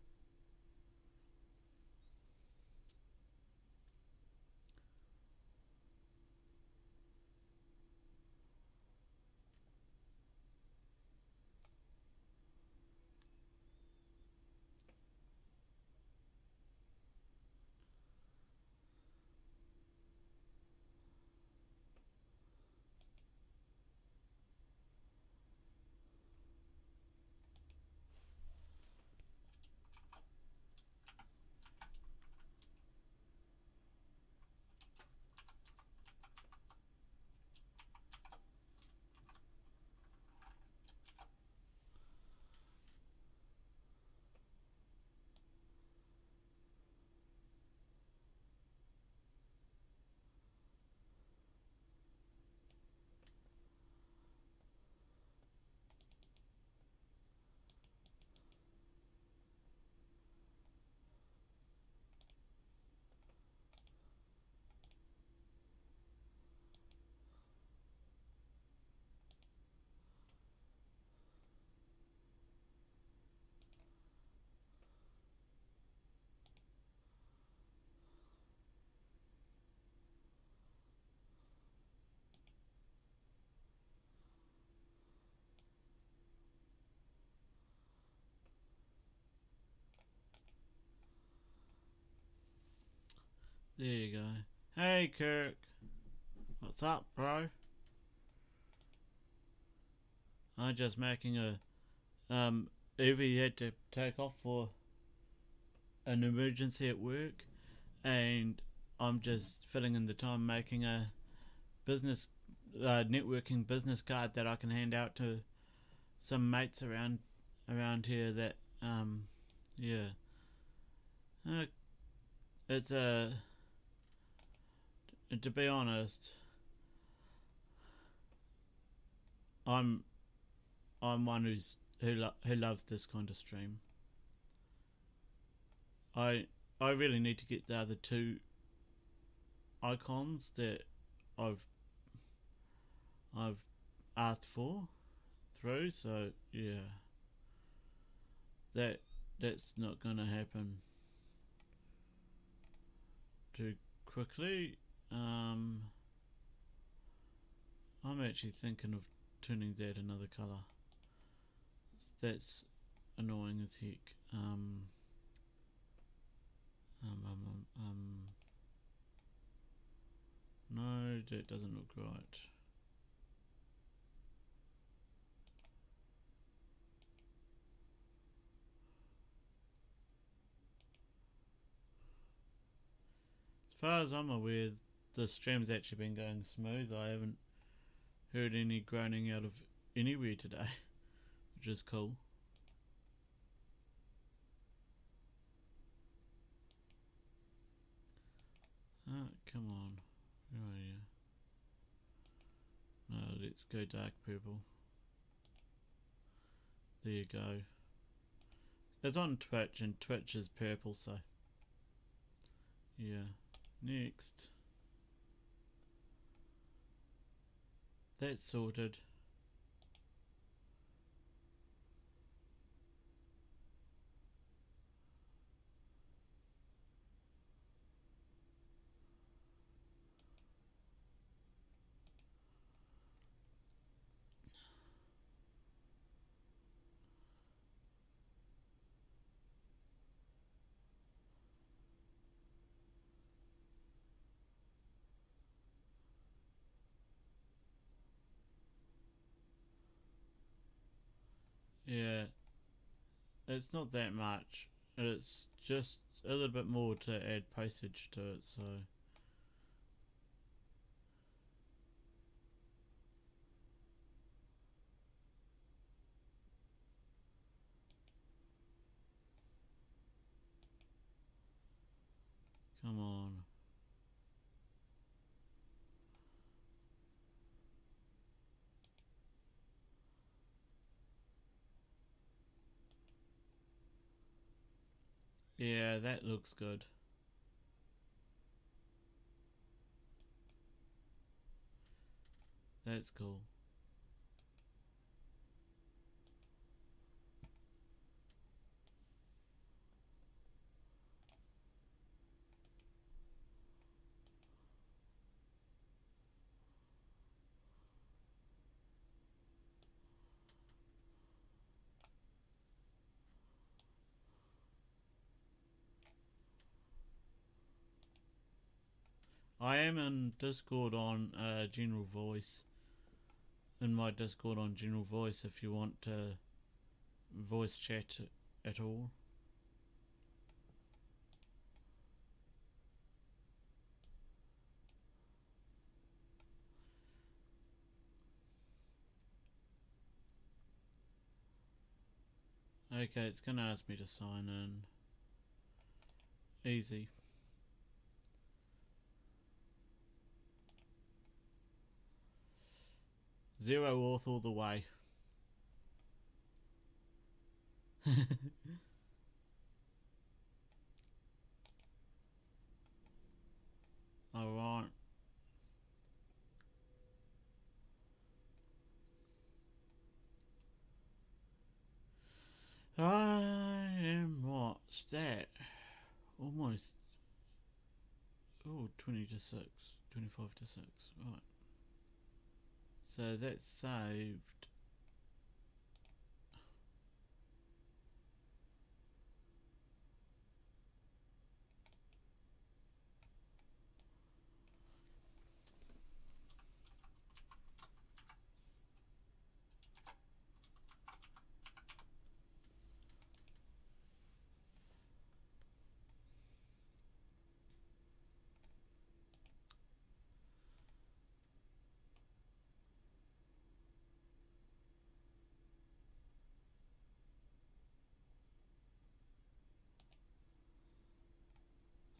S1: There you go. Hey Kirk, what's up, bro? I'm just making a Evie had to take off for an emergency at work, and I'm just filling in the time making a business networking business card that I can hand out to some mates around here that yeah. It's to be honest, I'm one who loves this kind of stream. I really need to get the other two icons that I've asked for through, so yeah. That's not gonna happen too quickly. I'm actually thinking of turning that another colour. That's annoying as heck. No, that doesn't look right. As far as I'm aware, the stream's actually been going smooth. I haven't heard any groaning out of anywhere today, which is cool. Oh, come on. Where are you? No, let's go dark purple. There you go. It's on Twitch, and Twitch is purple, so Yeah. Next. That's sorted. Yeah. It's not that much. It's just a little bit more to add postage to it, so. Come on. Yeah, that looks good. That's cool. I am in Discord on General Voice. In my Discord on General Voice if you want to voice chat at all. Okay, it's gonna ask me to sign in. Easy. Zero auth all the way. Alright. I am what's that? Almost 20 to 6. 25 to 6. Right. So that's saved.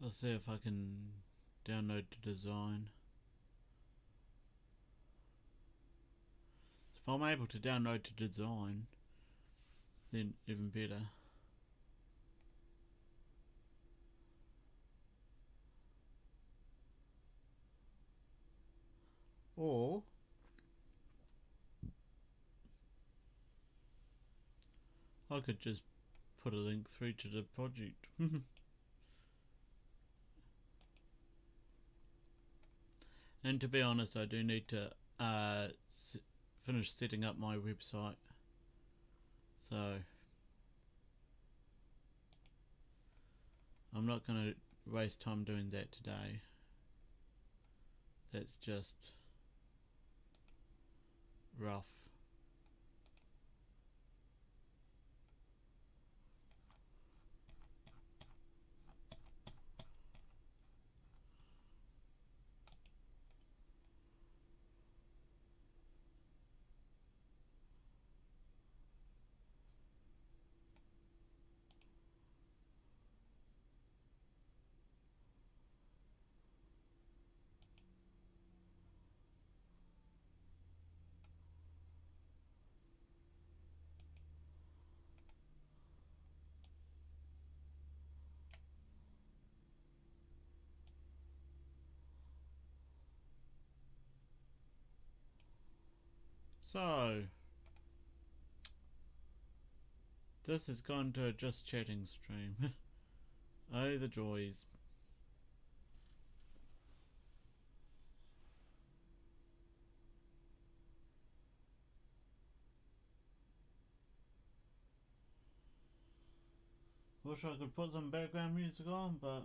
S1: I'll see if I can download the design. If I'm able to download the design, then even better. Or I could just put a link through to the project. And to be honest, I do need to finish setting up my website. So I'm not going to waste time doing that today. That's just rough. So this has gone to a just chatting stream. Oh, the joys. Wish I could put some background music on, but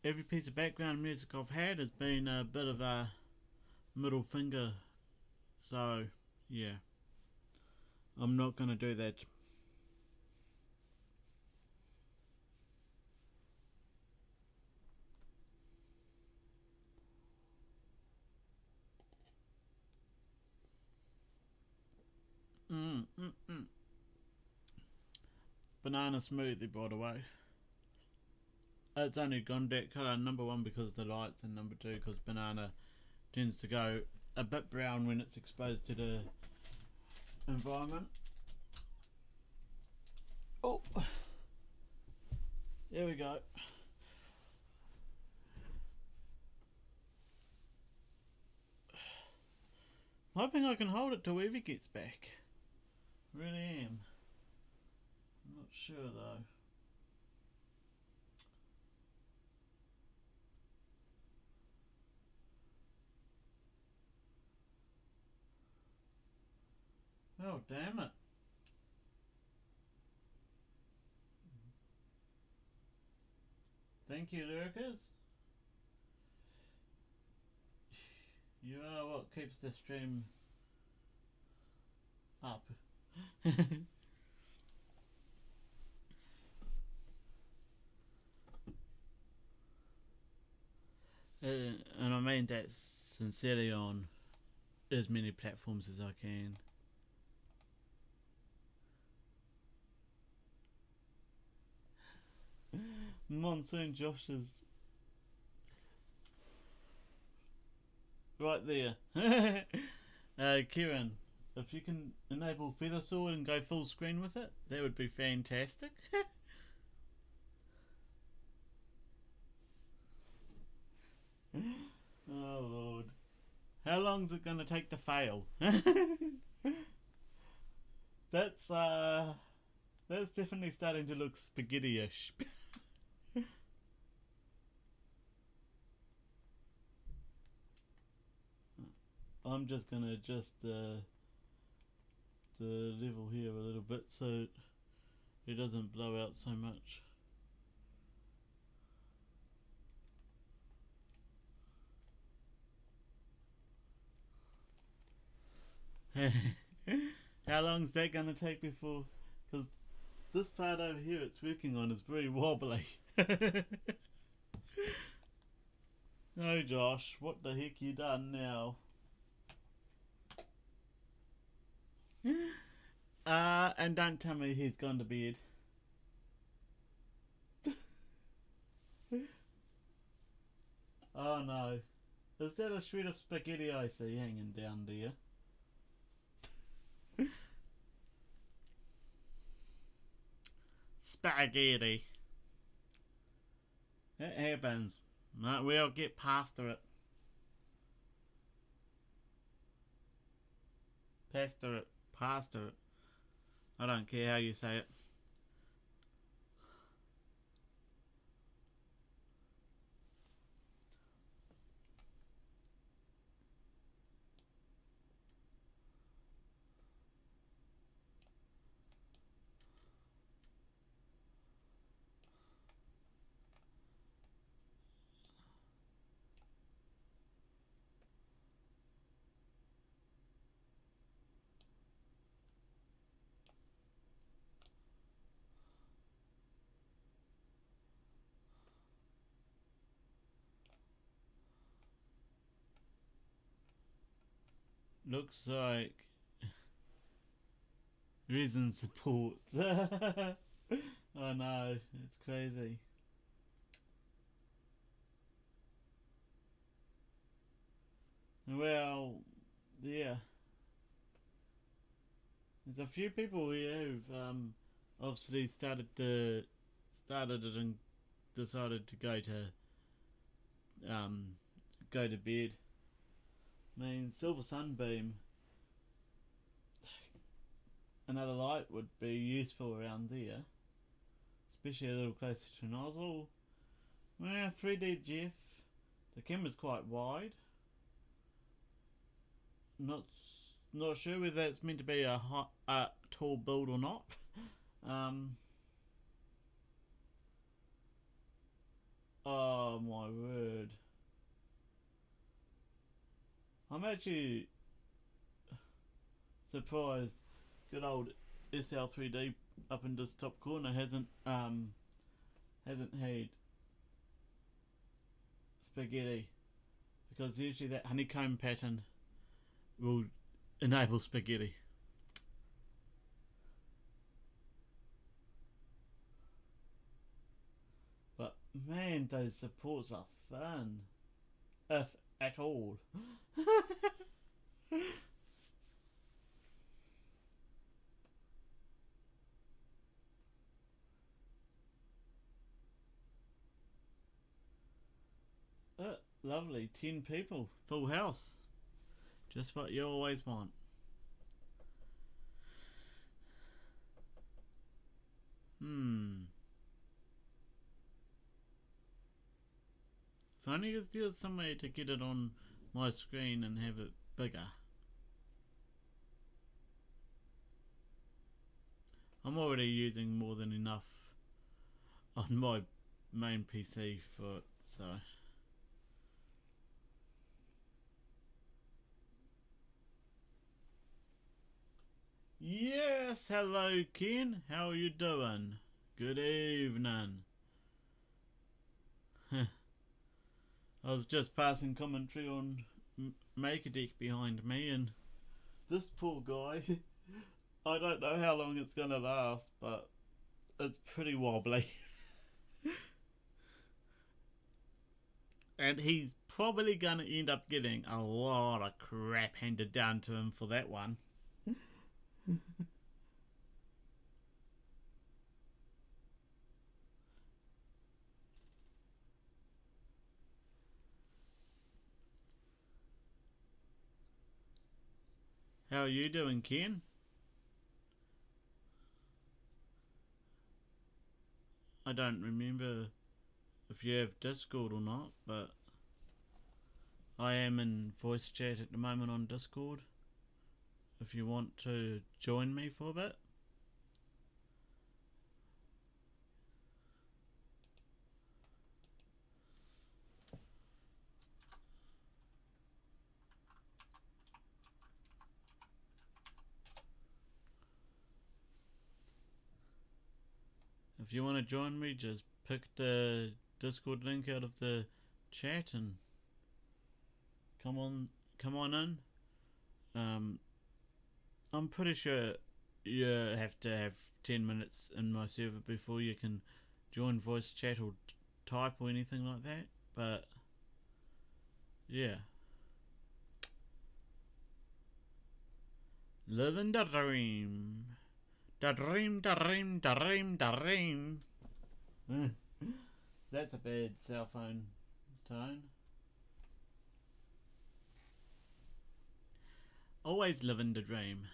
S1: every piece of background music I've had has been a bit of a middle finger. So, yeah. I'm not gonna do that. Banana smoothie, by the way. It's only gone that colour, number one because of the lights, and number two because banana tends to go a bit brown when it's exposed to the environment. Oh, there we go. I'm hoping I can hold it till Evie gets back. Really am. I'm not sure though. Oh, damn it. Thank you, lurkers. You are what keeps the stream up. And I mean that sincerely on as many platforms as I can. Monsoon Josh is right there. Kieran, if you can enable Feather Sword and go full screen with it, that would be fantastic. Oh Lord. How long's it gonna take to fail? That's definitely starting to look spaghetti-ish. I'm just gonna adjust the level here a little bit so it doesn't blow out so much. How long is that gonna take before? Because this part over here it's working on is very wobbly. Oh Josh, what the heck you done now? And don't tell me he's gone to bed. Oh no. Is that a shred of spaghetti I see hanging down there? Spaghetti. It happens. We'll get past it. Past it. I don't care how you say it. Looks like reason support. Oh no, it's crazy. Well, yeah. There's a few people here who've obviously started it and decided to go to bed. I mean, Silver Sunbeam another light would be useful around there, especially a little closer to nozzle. Well, 3D Jeff, the camera's quite wide. Not sure whether that's meant to be a tall build or not. Oh my word! I'm actually surprised. Good old SL3D up in this top corner hasn't had spaghetti, because usually that honeycomb pattern will enable spaghetti. But man, those supports are fun, if at all. Lovely, 10 people, full house. Just what you always want. If only there's some way to get it on my screen and have it bigger. I'm already using more than enough on my main PC for it, so. Yes, hello Ken, how are you doing? Good evening. I was just passing commentary on Makerdeck behind me, and this poor guy, I don't know how long it's gonna last, but it's pretty wobbly. And he's probably gonna end up getting a lot of crap handed down to him for that one. How are you doing, Ken? I don't remember if you have Discord or not, but I am in voice chat at the moment on Discord. If you want to join me for a bit. If you want to join me, just pick the Discord link out of the chat and come on in. I'm pretty sure you have to have 10 minutes in my server before you can join voice chat or type or anything like that, but yeah. Living the dream. The dream. That's a bad cell phone tone. Always living the dream.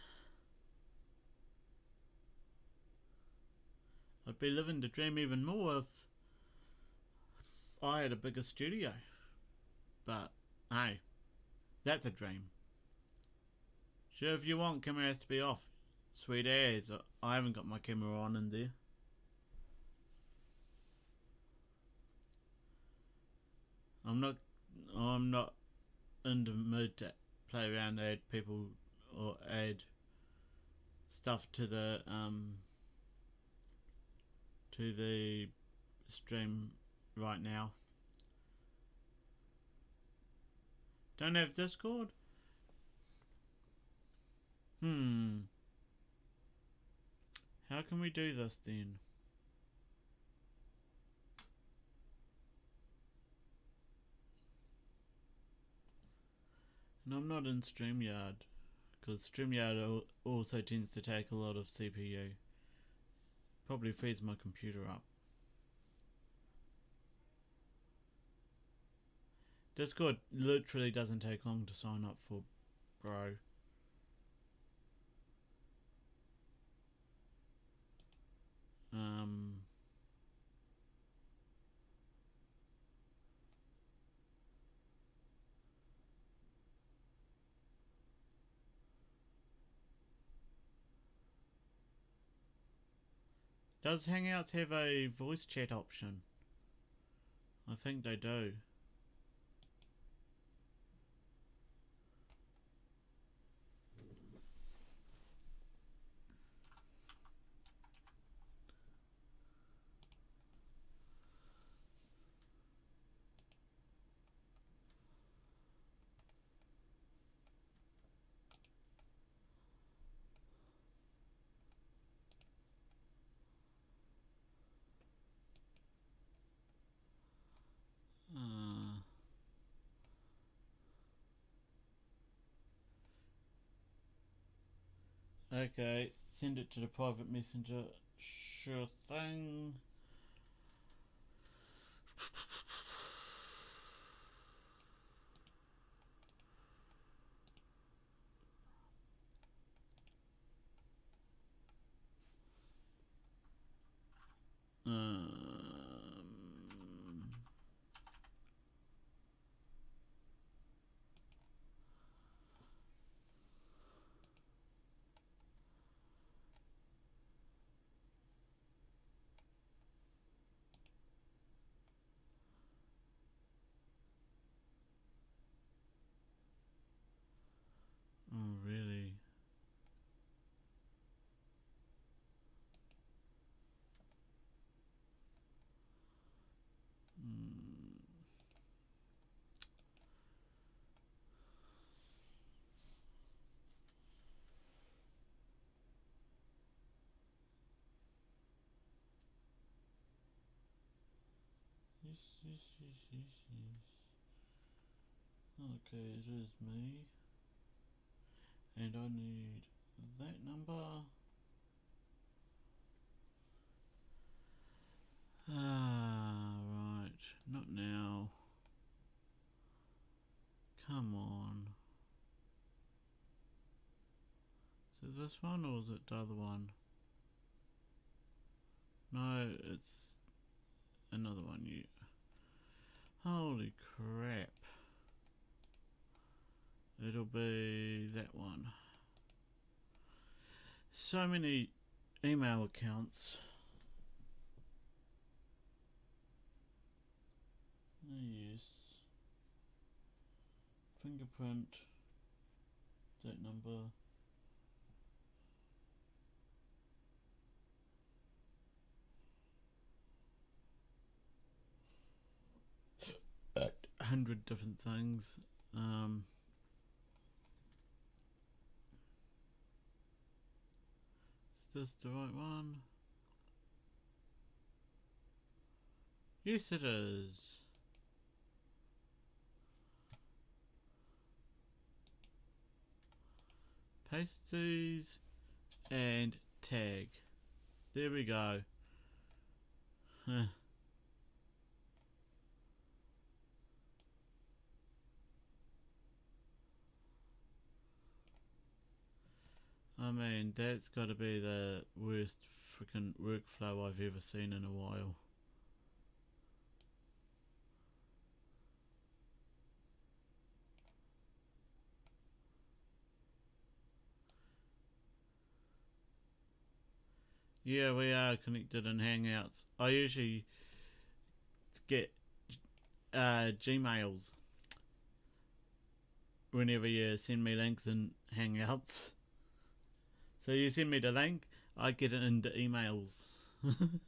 S1: I'd be living the dream even more if I had a bigger studio. But hey, that's a dream. Sure, if you want, camera has to be off. Sweet as. I haven't got my camera on in there. I'm not in the mood to play around, add people or add stuff to the stream right now. Don't have Discord? How can we do this then? And I'm not in StreamYard, because StreamYard also tends to take a lot of CPU. Probably frees my computer up. Discord literally doesn't take long to sign up for, bro. Does Hangouts have a voice chat option? I think they do. Okay, send it to the private messenger. Sure thing. Oh, really? Yes. Okay, it is me. And I need that number. Right. Not now. Come on. Is it this one or is it the other one? No, it's another one. You. Holy crap. It'll be that one. So many email accounts. Yes. Fingerprint. That number. A 100 different things. Is this the right one? Yes, it is. Paste these and tag. There we go. I mean, that's got to be the worst freaking workflow I've ever seen in a while. Yeah, we are connected in Hangouts. I usually get Gmails whenever you send me links in Hangouts. So you send me the link, I get it into emails. Come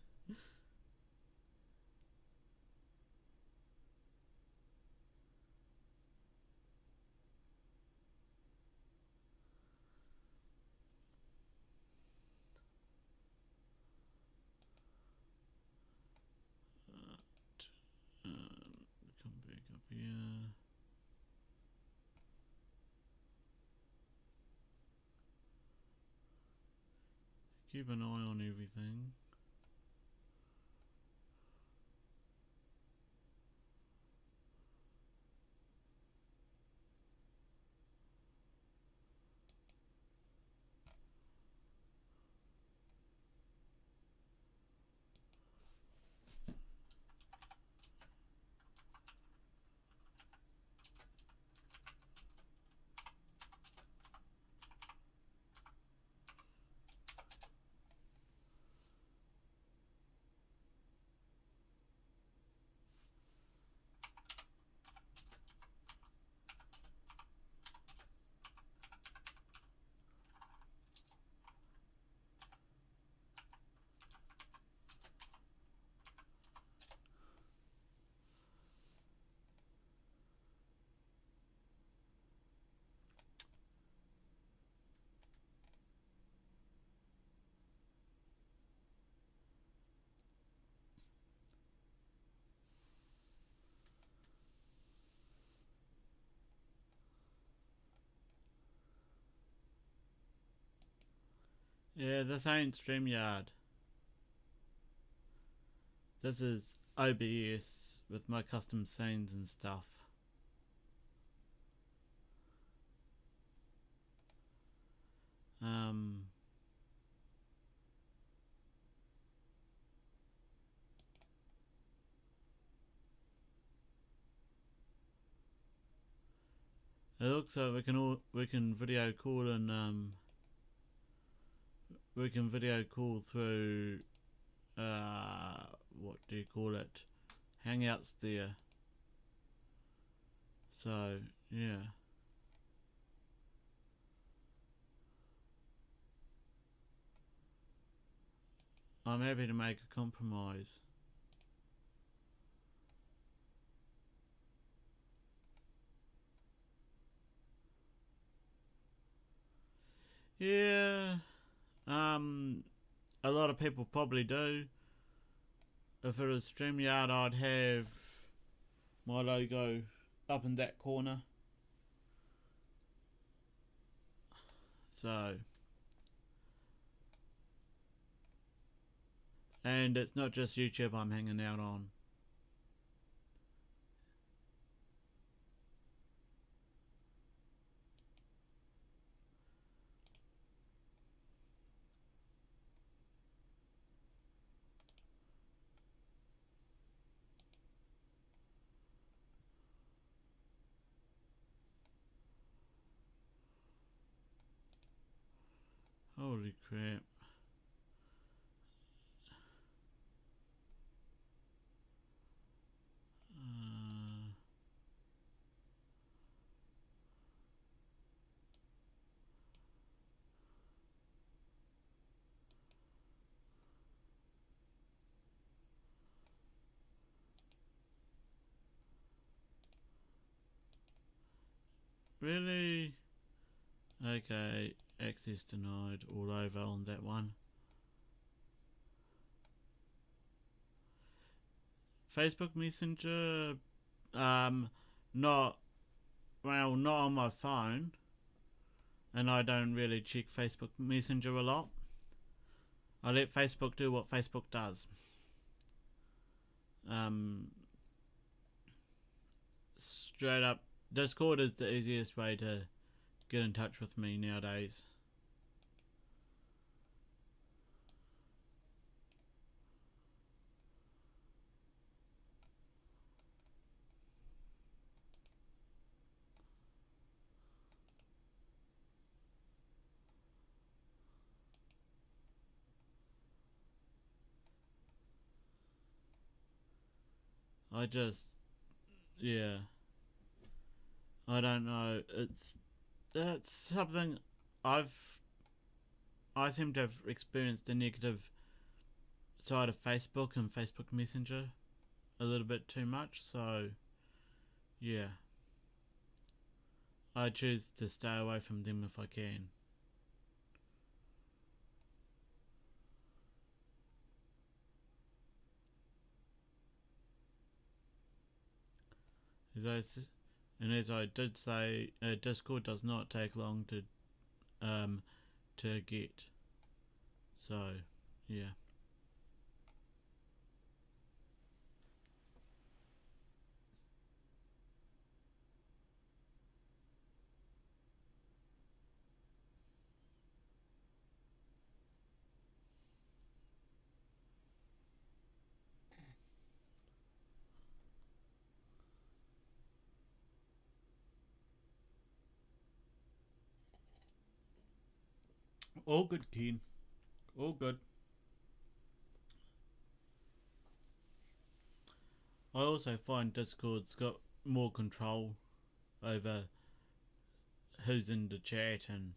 S1: back up here. Keep an eye on everything. Yeah, this ain't StreamYard. This is OBS with my custom scenes and stuff. It looks like we can video call and we can video call through what do you call it? Hangouts there. So yeah. I'm happy to make a compromise. Yeah, a lot of people probably do. If it was StreamYard, I'd have my logo up in that corner. So, and it's not just YouTube I'm hanging out on. Holy crap. Really? Okay, access denied all over on that one. Facebook Messenger, not on my phone, and I don't really check Facebook Messenger a lot. I let Facebook do what Facebook does. Straight up, Discord is the easiest way to get in touch with me nowadays. Yeah, I don't know. That's something I seem to have experienced the negative side of Facebook and Facebook Messenger a little bit too much. So, yeah, I choose to stay away from them if I can. As I did say, Discord does not take long to get. So, yeah. All good, Keen. All good. I also find Discord's got more control over who's in the chat and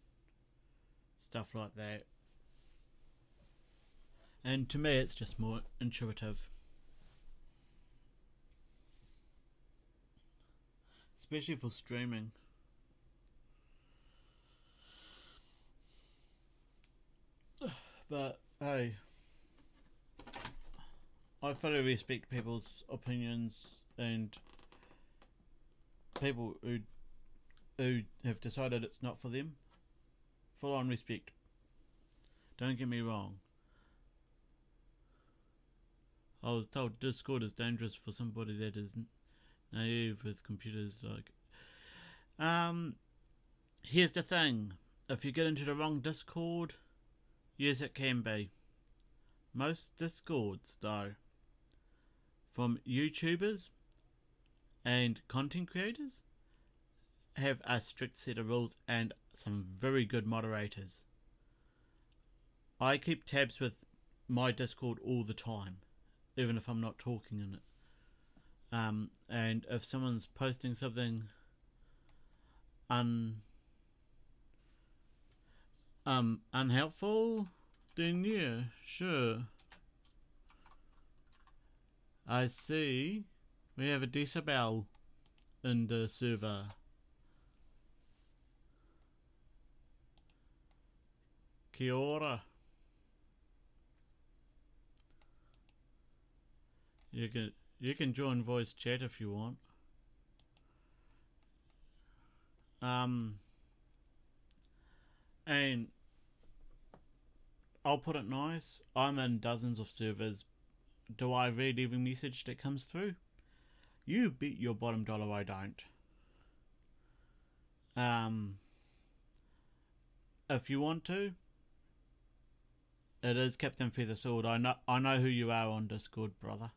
S1: stuff like that. And to me, it's just more intuitive. Especially for streaming. But, hey, I fully respect people's opinions and people who have decided it's not for them. Full on respect. Don't get me wrong. I was told Discord is dangerous for somebody that is naive with computers. Here's the thing. If you get into the wrong Discord, yes, it can be. Most Discords, though, from YouTubers and content creators, have a strict set of rules and some very good moderators. I keep tabs with my Discord all the time, even if I'm not talking in it. And if someone's posting something unhelpful, then yeah, sure. I see we have a decibel in the server. Kia ora. You can join voice chat if you want. And I'll put it nice. I'm in dozens of servers. Do I read every message that comes through? You bet your bottom dollar I don't. If you want to, it is Captain Feathersword. I know who you are on Discord, brother.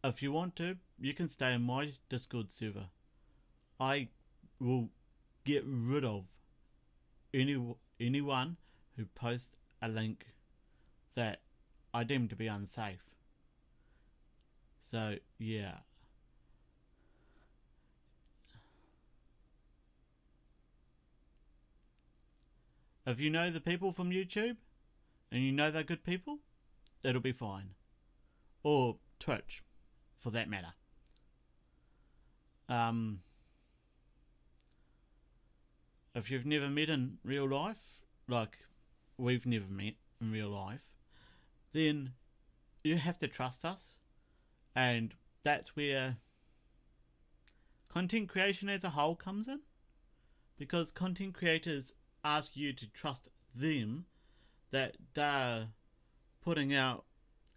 S1: If you want to, you can stay in my Discord server. I will get rid of anyone who posts a link that I deem to be unsafe. So yeah. If you know the people from YouTube and you know they're good people, it'll be fine. Or Twitch, for that matter. If you've never met in real life, like we've never met in real life, then you have to trust us. And that's where content creation as a whole comes in. Because content creators ask you to trust them, that they're putting out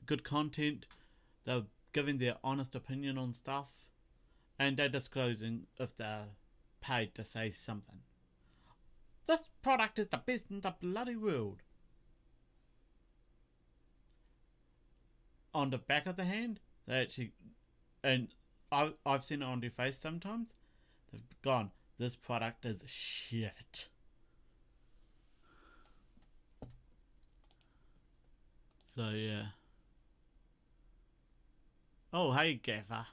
S1: good content, they're giving their honest opinion on stuff, and they're disclosing if they're paid to say something. This product is the best in the bloody world. On the back of the hand, they actually, and I've seen it on their face sometimes, they've gone, this product is shit. So yeah. Oh hey Gaffer.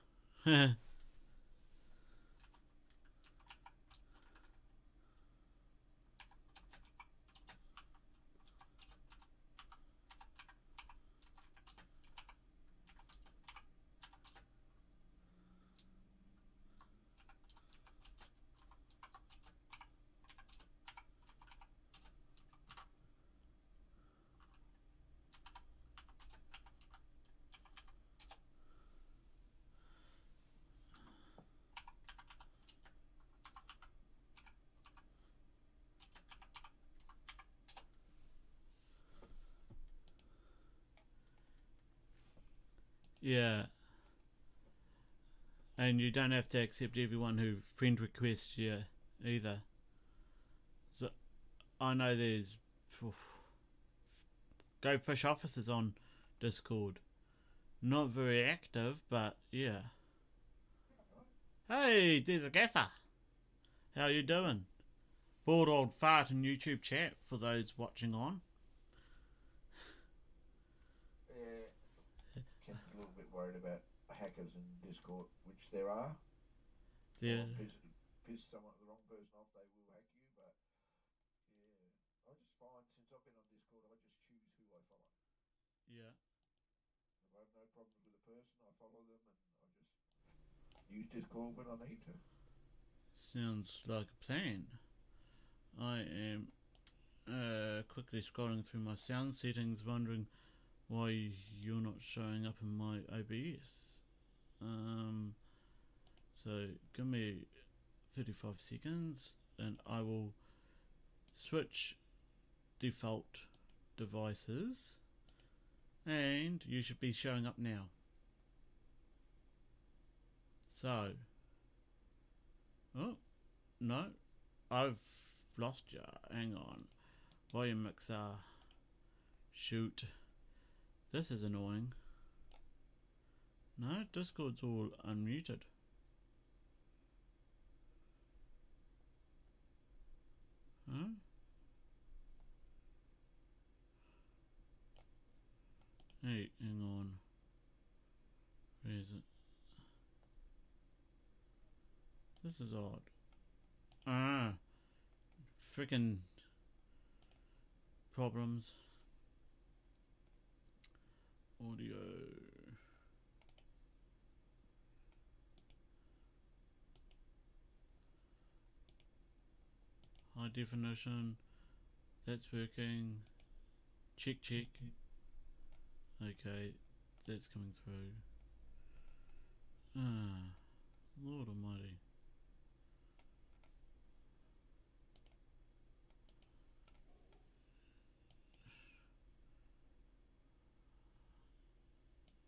S1: Yeah. And you don't have to accept everyone who friend requests you either. So I know there's Go Fish officers on Discord. Not very active, but yeah. Hey, there's a Gaffer. How you doing? Bored old fart in YouTube chat for those watching on.
S4: Ken's a little bit worried about hackers in Discord, which there are.
S1: Yeah.
S4: Piss someone, the wrong person off, they will hack you. But yeah, I just find since I've been on Discord, I just choose who I follow.
S1: Yeah.
S4: If I have no problems with a person, I follow them, and I just use Discord when I need to.
S1: Sounds like a plan. I am quickly scrolling through my sound settings, wondering why you're not showing up in my OBS. So give me 35 seconds and I will switch default devices, and you should be showing up now. So, oh no, I've lost you. Hang on, volume mixer. Shoot, this is annoying. No, Discord's all unmuted. Huh? Hey, hang on. Where is it? This is odd. Ah, freaking problems. Audio. High definition. That's working. Check. Okay, that's coming through. Ah, Lord Almighty.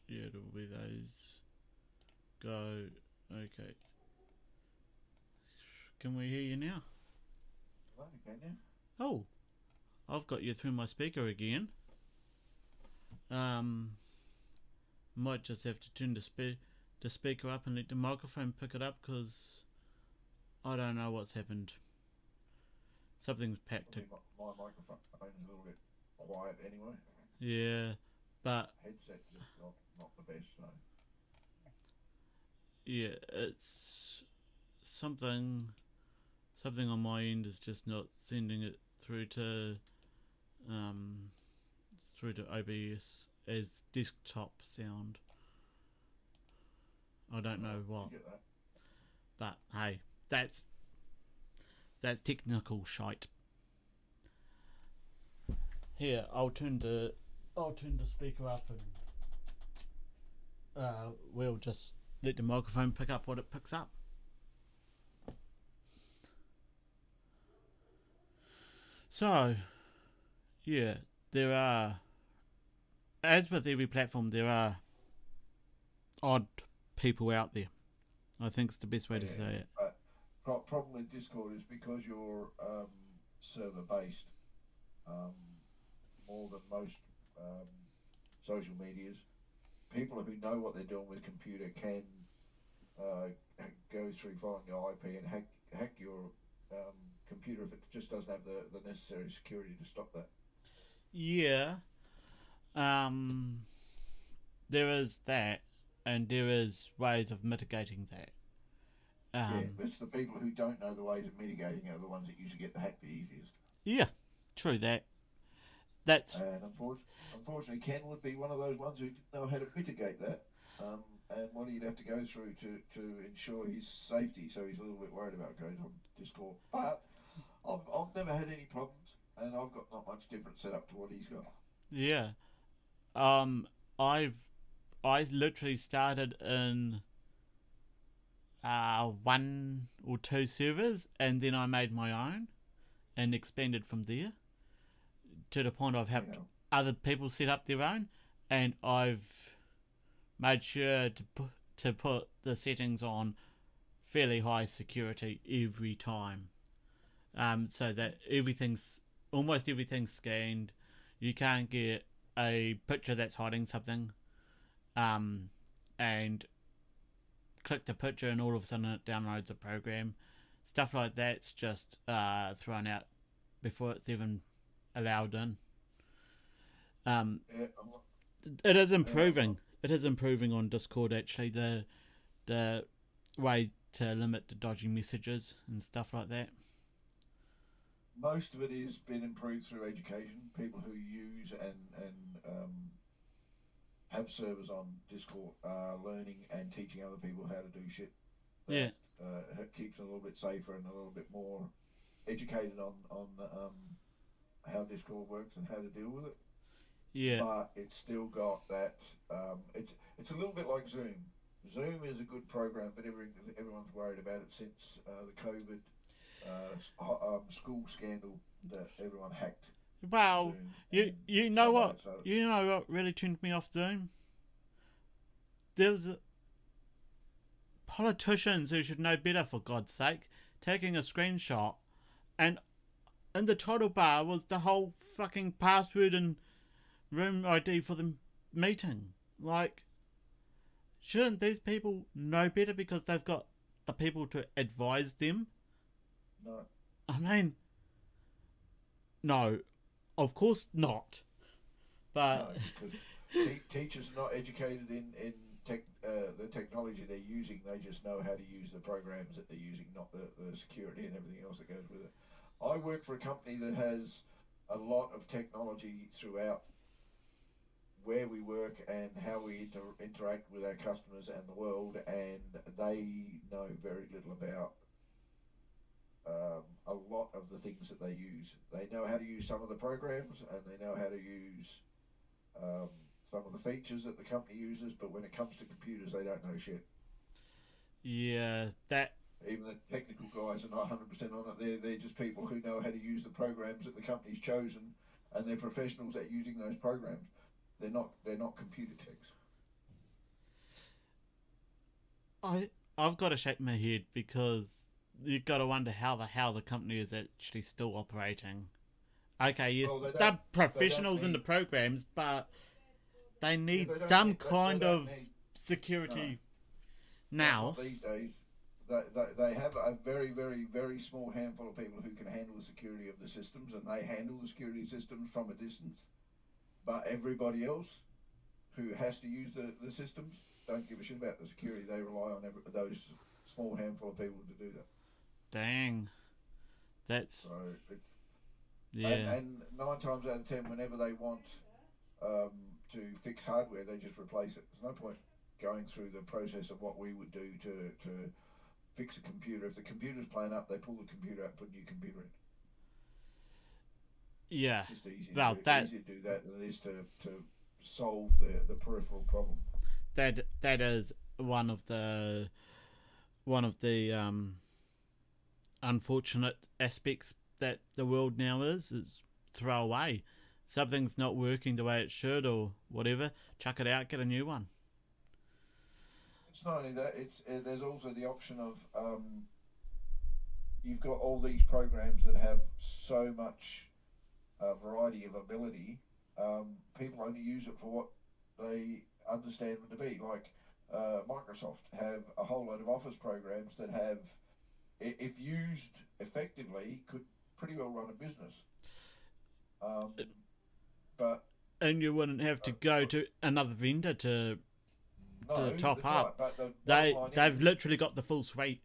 S1: Yeah, it'll be those. Go. Okay. Can we hear you now?
S4: Can you?
S1: Oh, I've got you through my speaker again. Might just have to turn the speaker up and let the microphone pick it up, because I don't know what's happened. Something's packed.
S4: My microphone is a little bit quiet anyway.
S1: Yeah, but
S4: Headset's just not the best, so.
S1: yeah, it's something on my end is just not sending it through to OBS as desktop sound. I don't know what,
S4: Get that.
S1: but hey, that's technical shite. Here, I'll turn the speaker up, and we'll just let the microphone pick up what it picks up. So, yeah, there are, as with every platform, there are odd people out there. I think it's the best way to say it.
S4: But problem with Discord is because you're server based, more than most social medias, people who know what they're doing with a computer can go through following your IP and hack your computer if it just doesn't have the necessary security to stop that.
S1: Yeah. There is that, and there is ways of mitigating that.
S4: Yeah, but it's the people who don't know the ways of mitigating it are the ones that usually get the hack the easiest.
S1: Yeah, true that. That's
S4: And unfortunately, Ken would be one of those ones who didn't know how to mitigate that, and what he'd have to go through to ensure his safety. So he's a little bit worried about going on Discord. But I've never had any problems, and I've got not much different setup to what he's got.
S1: yeah. I literally started in 1 or 2 servers, and then I made my own and expanded from there to the point I've helped other people set up their own, and I've made sure to put the settings on fairly high security every time, so that almost everything's scanned. You can't get a picture that's hiding something, and click the picture and all of a sudden it downloads a program. Stuff like that's just thrown out before it's even allowed in. It is improving. It is improving on Discord, actually, the way to limit the dodgy messages and stuff like that.
S4: Most of it has been improved through education. People who use and have servers on Discord are learning and teaching other people how to do shit. That, keeps them a little bit safer and a little bit more educated on how Discord works and how to deal with it.
S1: Yeah.
S4: But it's still got that. It's a little bit like Zoom. Zoom is a good program, but everyone's worried about it since the COVID school scandal that everyone hacked.
S1: Well,
S4: Zoom.
S1: you know what?
S4: So
S1: You know what really turned me off Zoom? There was politicians who should know better, for God's sake, taking a screenshot, and in the title bar was the whole fucking password and room ID for the meeting. Like, shouldn't these people know better because they've got the people to advise them?
S4: no.
S1: I mean, no, of course not. But
S4: No, because teachers are not educated in the technology they're using. They just know how to use the programs that they're using, not the security and everything else that goes with it. I work for a company that has a lot of technology throughout where we work and how we interact with our customers and the world, and they know very little about a lot of the things that they use. They know how to use some of the programs, and they know how to use um, some of the features that the company uses, but when it comes to computers, they don't know shit.
S1: yeah, that
S4: Even the technical guys are not 100% on it. They're just people who know how to use the programs that the company's chosen, and they're professionals at using those programs. They're not computer techs.
S1: I've got to shake my head because you've got to wonder how the company is actually still operating. Okay, yes,
S4: Well,
S1: they're
S4: they don't
S1: professionals in the
S4: need.
S1: programs, but they
S4: Yeah,
S1: need
S4: they don't
S1: some
S4: need. They
S1: kind
S4: don't
S1: of
S4: need. No,
S1: security
S4: not
S1: now.
S4: these days. They have a very, very, very small handful of people who can handle the security of the systems, and they handle the security systems from a distance. But everybody else who has to use the systems don't give a shit about the security. They rely on those small handful of people to do that.
S1: Dang, that's
S4: So it's
S1: yeah,
S4: and 9 times out of 10, whenever they want um, to fix hardware, they just replace it. There's no point going through the process of what we would do to fix a computer. If the computer's playing up, they pull the computer out and put a new computer in.
S1: yeah.
S4: It's just
S1: Well, that
S4: easier to do that than it is to solve the peripheral problem.
S1: that is one of the unfortunate aspects that the world now is throw away. Something's not working the way it should or whatever, chuck it out, get a new one.
S4: It's not only that; it's there's also the option of you've got all these programs that have so much variety of ability. People only use it for what they understand them to be. Like Microsoft have a whole load of Office programs that have, if used effectively, could pretty well run a business. Um, but
S1: And you wouldn't have to go
S4: uh,
S1: to another vendor to
S4: no,
S1: top
S4: that's right.
S1: up.
S4: But the bottom line
S1: They've
S4: is
S1: literally got the full suite.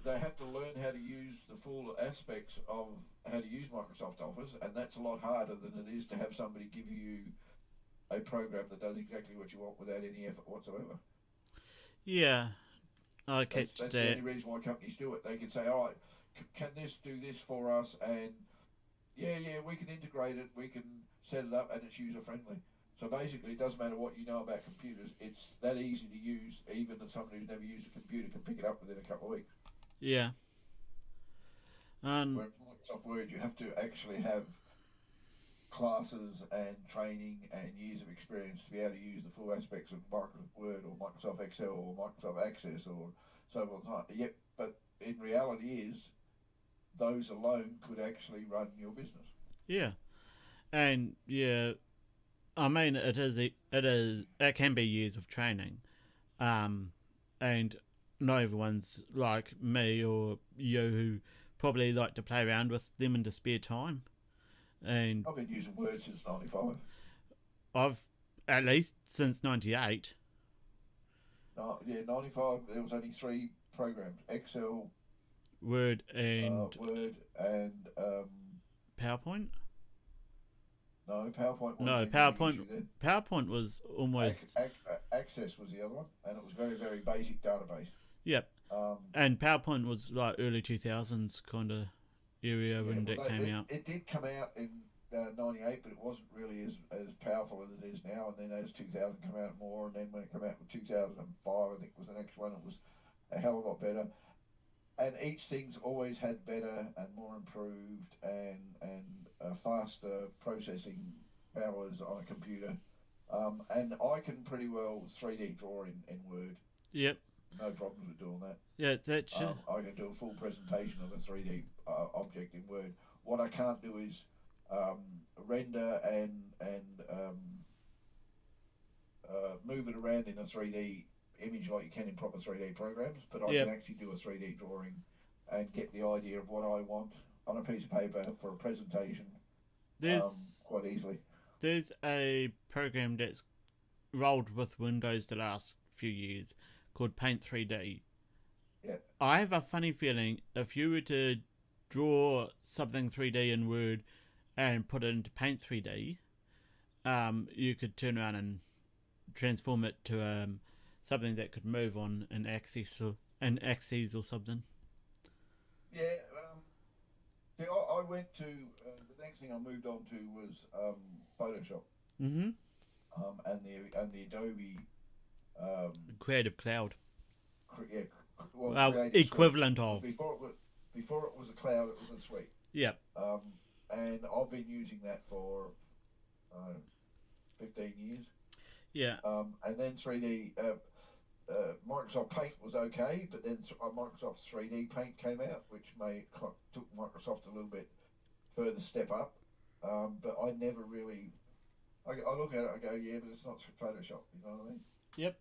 S4: they have to learn how to use the full aspects of how to use Microsoft Office, and that's a lot harder than it is to have somebody give you a program that does exactly what you want without any effort whatsoever.
S1: Yeah, I catch
S4: That's the
S1: that.
S4: only reason why companies do it. They can say, all right, can this do this for us? And yeah, we can integrate it, we can set it up, and it's user friendly. So basically, it doesn't matter what you know about computers. It's that easy to use. Even somebody who's never used a computer can pick it up within a couple of weeks.
S1: Yeah, and
S4: Whereas Microsoft Word, you have to actually have classes and training and years of experience to be able to use the full aspects of Microsoft Word or Microsoft Excel or Microsoft Access or so on. Yep, but in reality is those alone could actually run your business.
S1: yeah, and yeah, I mean it can be years of training, um, and not everyone's like me or you who probably like to play around with them in the spare time. And
S4: I've been using Word since '95.
S1: I've at least since '98,
S4: No, yeah, '95. There was only three programs: Excel,
S1: Word and
S4: Word, and
S1: PowerPoint.
S4: no, PowerPoint wasn't
S1: No,
S4: even a big issue then.
S1: PowerPoint was almost
S4: Access was the other one, and it was very, very basic database.
S1: yep.
S4: Um,
S1: And PowerPoint was like early 2000s kind of area
S4: yeah,
S1: when
S4: well,
S1: that came out.
S4: it did come out in '98, but it wasn't really as powerful as it is now. And then as 2000 came out more, and then when it came out in 2005, I think was the next one, it was a hell of a lot better. and each thing's always had better and more improved and faster processing powers on a computer. And I can pretty well 3D draw in Word.
S1: Yep.
S4: No problems with doing that.
S1: Yeah, that's
S4: I can do a full presentation of a 3D object in Word. What I can't do is um, render and move it around in a 3D image like you can in proper 3D programs, but I
S1: Yep.
S4: can actually do a 3D drawing and get the idea of what I want on a piece of paper for a presentation
S1: there's
S4: quite easily.
S1: there's a program that's rolled with Windows the last few years called Paint 3D.
S4: Yeah.
S1: I have a funny feeling if you were to draw something 3D in Word and put it into Paint 3D, you could turn around and transform it to something that could move on an axis or something.
S4: Yeah. See, I went to the next thing I moved on to was Photoshop.
S1: Mm-hmm.
S4: And the Adobe
S1: Creative Cloud.
S4: Creative
S1: Equivalent
S4: Suite.
S1: of.
S4: Before it was a cloud, it was a suite.
S1: Yep.
S4: And I've been using that for 15 years.
S1: Yeah.
S4: And then 3D, Microsoft Paint was okay, but then Microsoft 3D Paint came out, which took Microsoft a little bit further step up. But I never really, I look at it and go, yeah, but it's not Photoshop, you know what I mean?
S1: Yep.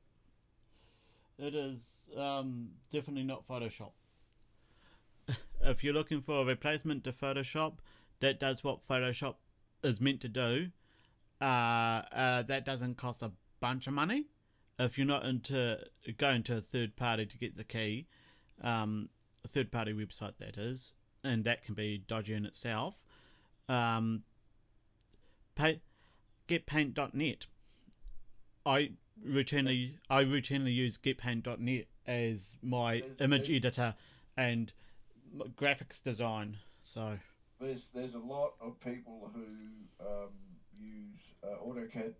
S1: It is definitely not Photoshop. If you're looking for a replacement to Photoshop that does what Photoshop is meant to do, that doesn't cost a bunch of money. If you're not into going to a third party to get the key, a third party website that is, and that can be dodgy in itself. Get paint.net. I routinely use getpaint.net as my image editor and graphics design. So
S4: there's a lot of people who use AutoCAD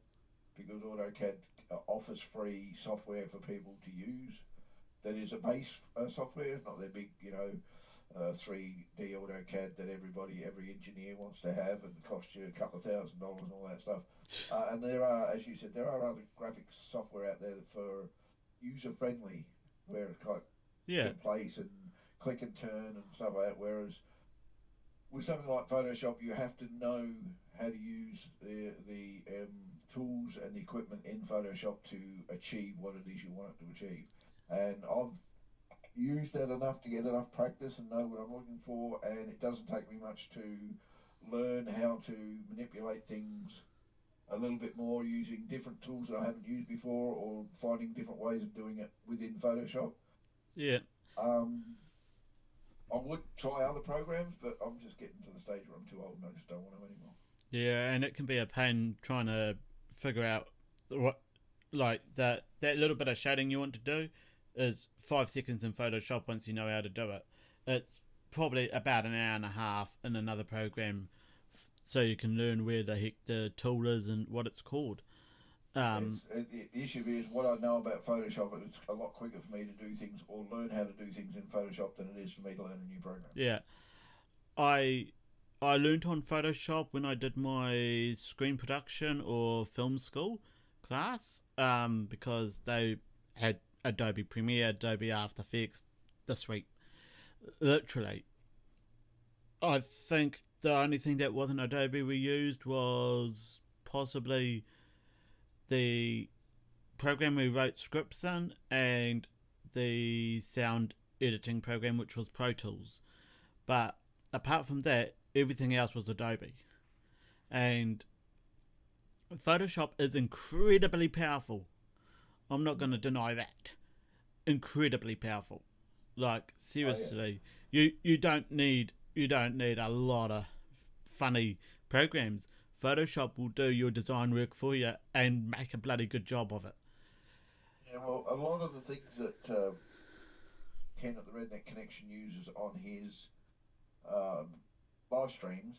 S4: because AutoCAD offers free software for people to use. That is a base software, not their big 3D AutoCAD that every engineer wants to have and costs you a couple of $1,000 and all that stuff. And there are, as you said, there are other graphics software out there for user friendly, where it's quite in place and click and turn and stuff like that. Whereas with something like Photoshop, you have to know how to use the tools and the equipment in Photoshop to achieve what it is you want it to achieve. And I've used that enough to get enough practice and know what I'm looking for, and it doesn't take me much to learn how to manipulate things a little bit more using different tools that I haven't used before, or finding different ways of doing it within Photoshop.
S1: Yeah.
S4: I would try other programs, but I'm just getting to the stage where I'm too old and I just don't want to anymore.
S1: Yeah, and it can be a pain trying to figure out what, like that little bit of shading you want to do is 5 seconds in Photoshop once you know how to do it. It's probably about an hour and a half in another program, so you can learn where the heck the tool is and what it's called.
S4: The issue is what I know about Photoshop, it's a lot quicker for me to do things or learn how to do things in Photoshop than it is for me to learn a new program.
S1: Yeah. I learned on Photoshop when I did my screen production or film school class, because they had Adobe Premiere, Adobe After Effects, the suite. Literally. I think the only thing that wasn't Adobe we used was possibly the program we wrote scripts in and the sound editing program, which was Pro Tools. But apart from that, everything else was Adobe. And Photoshop is incredibly powerful. I'm not going to deny that. Incredibly powerful. Like, seriously, you don't need a lot of funny programs. Photoshop will do your design work for you and make a bloody good job of it.
S4: Yeah, well, a lot of the things that Ken at the Redneck Connection uses on his live streams,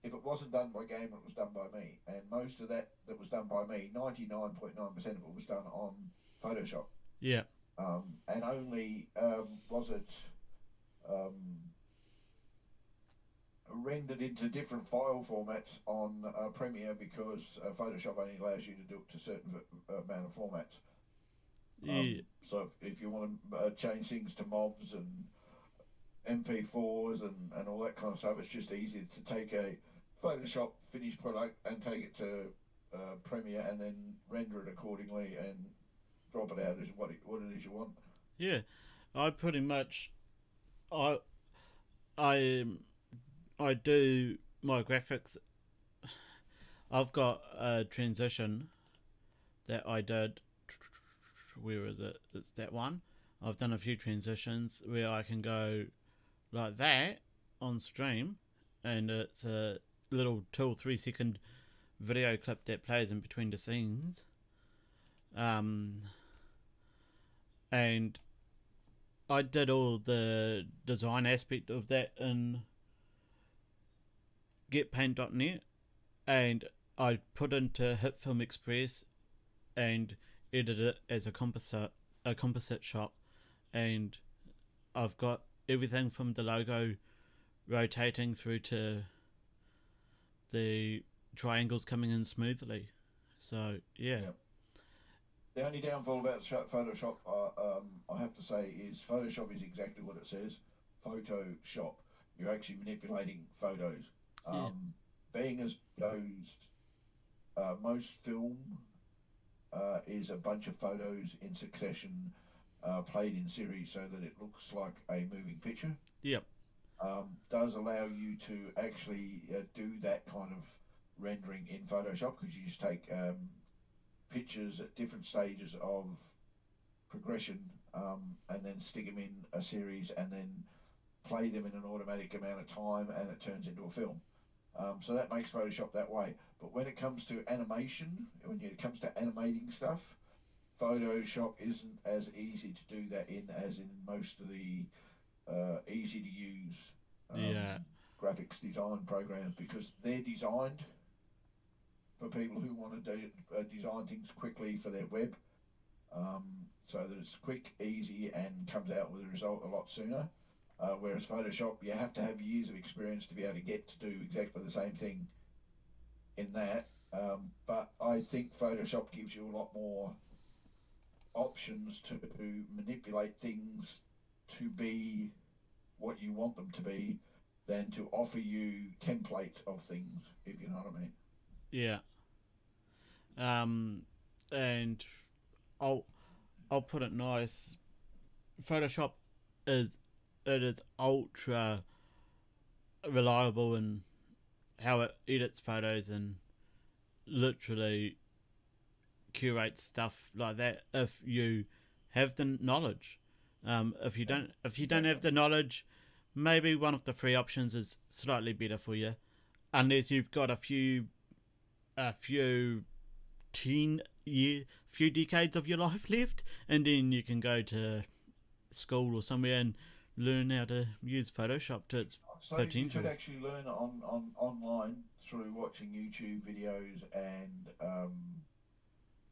S4: if it wasn't done by Gamer, it was done by me. And most of that was done by me, 99.9% of it was done on Photoshop.
S1: Yeah.
S4: And only, was it um, rendered into different file formats on Premiere because Photoshop only allows you to do it to a certain amount of formats.
S1: Yeah.
S4: So if you want to change things to mobs and MP4s and all that kind of stuff, it's just easier to take a Photoshop finished product and take it to Premiere and then render it accordingly and drop it out as what it is you want.
S1: Yeah. I pretty much I I I do my graphics. I've got a transition that I did. Where is it? It's that one. I've done a few transitions where I can go like that on stream, and it's a little 2 or 3 second video clip that plays in between the scenes. And I did all the design aspect of that in getpaint.net, and I put into HitFilm Express and edit it as a composite shot, and I've got everything from the logo rotating through to the triangles coming in smoothly. So yeah.
S4: The only downfall about Photoshop, I have to say, is Photoshop is exactly what it says. Photoshop. You're actually manipulating photos. Being as goes, most film is a bunch of photos in succession played in series so that it looks like a moving picture.
S1: Yep.
S4: Does allow you to actually do that kind of rendering in Photoshop because you just take pictures at different stages of progression and then stick them in a series and then play them in an automatic amount of time and it turns into a film. So that makes Photoshop that way. But when it comes to animation, when it comes to animating stuff, Photoshop isn't as easy to do that in as in most of the easy to use graphics design programs because they're designed for people who want to design things quickly for their web, so that it's quick, easy, and comes out with a result a lot sooner. Whereas Photoshop, you have to have years of experience to be able to get to do exactly the same thing in that. But I think Photoshop gives you a lot more options to manipulate things to be what you want them to be than to offer you templates of things, if you know what I mean.
S1: Yeah. And I'll put it nice. Photoshop is ultra reliable in how it edits photos and literally curates stuff like that if you have the knowledge. If you don't have the knowledge, maybe one of the free options is slightly better for you, unless you've got a few decades of your life left, and then you can go to school or somewhere and learn how to use Photoshop to its potential.
S4: You could actually learn on online through watching YouTube videos and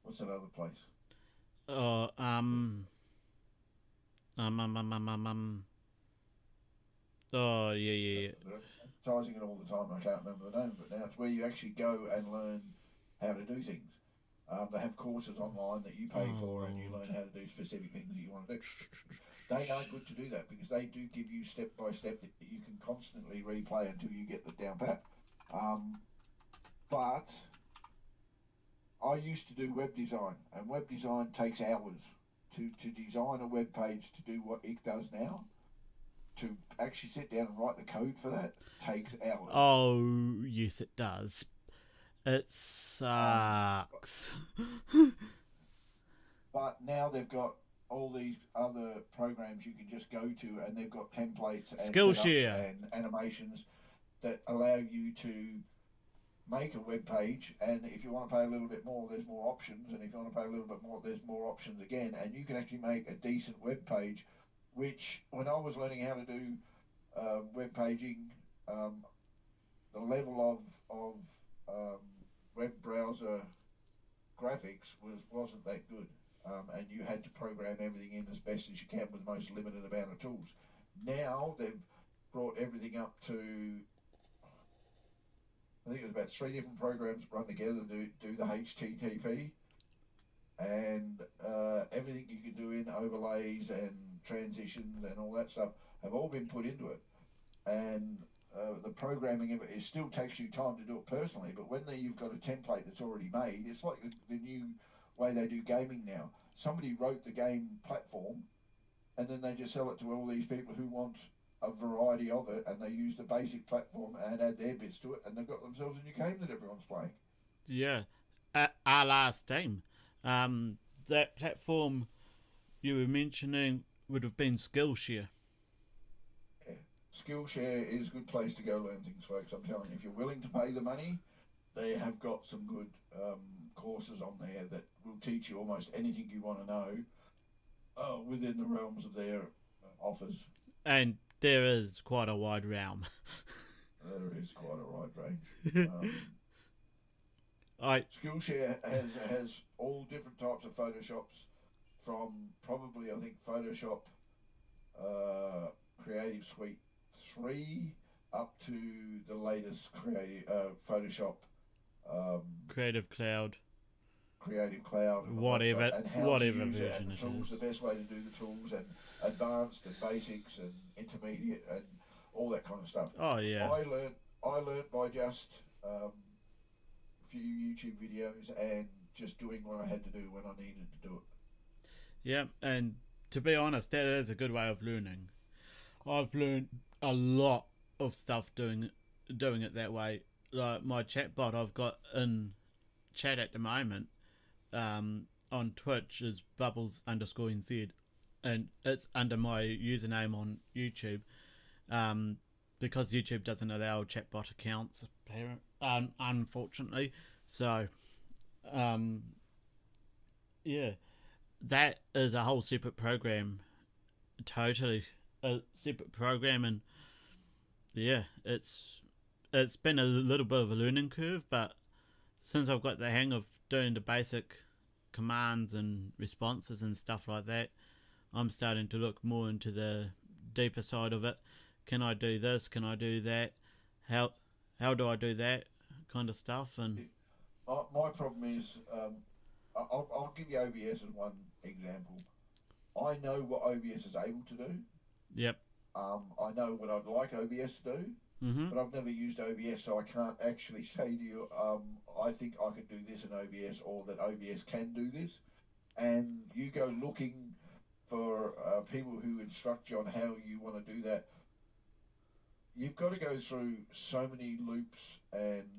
S4: what's that other place?
S1: Oh, Oh yeah.
S4: Advertising it all the time. I can't remember the name, but now it's where you actually go and learn how to do things. They have courses online that you pay for, and you learn how to do specific things that you want to do. They are good to do that because they do give you step by step that you can constantly replay until you get the down pat. But I used to do web design, and web design takes hours to design a web page to do what it does now. To actually sit down and write the code for that takes hours.
S1: Oh yes, it does. It sucks.
S4: But now they've got all these other programs you can just go to, and they've got templates and
S1: Skillshare
S4: and animations that allow you to make a web page. And if you want to pay a little bit more, there's more options. And if you want to pay a little bit more, there's more options again. And you can actually make a decent web page. Which, when I was learning how to do web paging, the level of web browser graphics wasn't that good, and you had to program everything in as best as you can with the most limited amount of tools. Now they've brought everything up to, I think it was about 3 different programs that run together to do the HTTP, and everything you can do in overlays and transitions and all that stuff have all been put into it. And the programming of it still takes you time to do it personally, but when you've got a template that's already made, it's like the new way they do gaming now. Somebody wrote the game platform, and then they just sell it to all these people who want a variety of it, and they use the basic platform and add their bits to it, and they've got themselves a new game that everyone's playing.
S1: Yeah, a la Steam. That platform you were mentioning would have been Skillshare.
S4: Yeah. Skillshare is a good place to go learn things, folks. I'm telling you, if you're willing to pay the money, they have got some good courses on there that will teach you almost anything you want to know within the realms of their offers.
S1: And there is quite a wide realm.
S4: There is quite a wide range. Skillshare has all different types of Photoshops, from probably I think Photoshop Creative Suite 3 up to the latest Photoshop
S1: Creative Cloud.
S4: Whatever, and how
S1: whatever
S4: to use it,
S1: version
S4: and the tools, the best way to do the tools, and advanced and basics and intermediate and all that kind of stuff.
S1: Oh yeah.
S4: I learned by just a few YouTube videos and just doing what I had to do when I needed to do it.
S1: Yeah, and to be honest, that is a good way of learning. I've learned a lot of stuff doing it that way. Like my chatbot I've got in chat at the moment on Twitch is Bubbles_NZ, and it's under my username on YouTube, because YouTube doesn't allow chatbot accounts, unfortunately. So, yeah, that is a whole separate program, totally a separate program, and yeah, it's been a little bit of a learning curve, but since I've got the hang of doing the basic commands and responses and stuff like that, I'm starting to look more into the deeper side of it. Can I do this? Can I do that? How do I do that kind of stuff? And
S4: my problem is, I'll give you OBS as one example. I know what OBS is able to do.
S1: Yep.
S4: I know what I'd like OBS to do.
S1: Mm-hmm.
S4: But I've never used OBS, so I can't actually say to you, I think I could do this in OBS, or that OBS can do this. And you go looking for people who instruct you on how you want to do that. You've got to go through so many loops and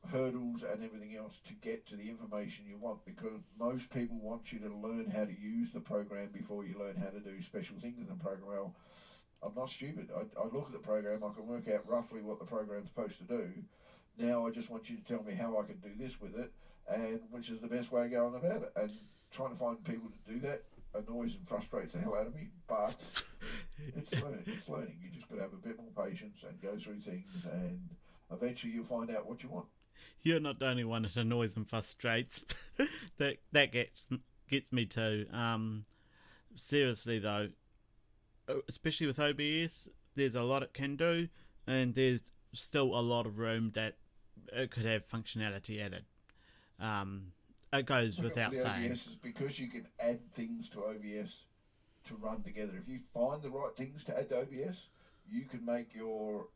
S4: hurdles and everything else to get to the information you want, because most people want you to learn how to use the program before you learn how to do special things in the program. Well, I'm not stupid. I look at the program, I can work out roughly what the program's supposed to do. Now I just want you to tell me how I can do this with it, and which is the best way of going about it. And trying to find people to do that annoys and frustrates the hell out of me, but it's learning. You just got to have a bit more patience and go through things, and eventually you'll find out what you want.
S1: You're not the only one that annoys and frustrates. that gets me too. Seriously though, especially with OBS, there's a lot it can do, and there's still a lot of room that it could have functionality added. It goes without saying.
S4: OBS is because you can add things to OBS to run together. If you find the right things to add to OBS, you can make your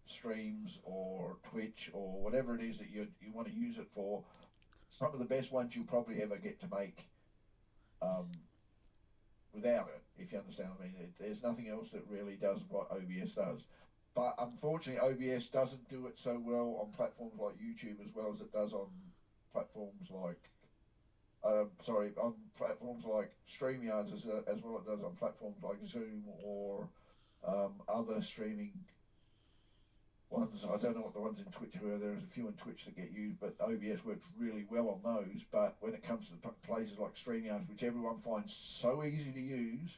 S4: streams or Twitch or whatever it is that you want to use it for some of the best ones you'll probably ever get to make without it, if you understand what I mean. There's nothing else that really does what OBS does. But unfortunately, OBS doesn't do it so well on platforms like YouTube as well as it does on platforms like on platforms like StreamYard as well it does on platforms like Zoom or other streaming ones. I don't know what the ones in Twitch were. There's a few in Twitch that get used, but OBS works really well on those. But when it comes to places like StreamYard, which everyone finds so easy to use,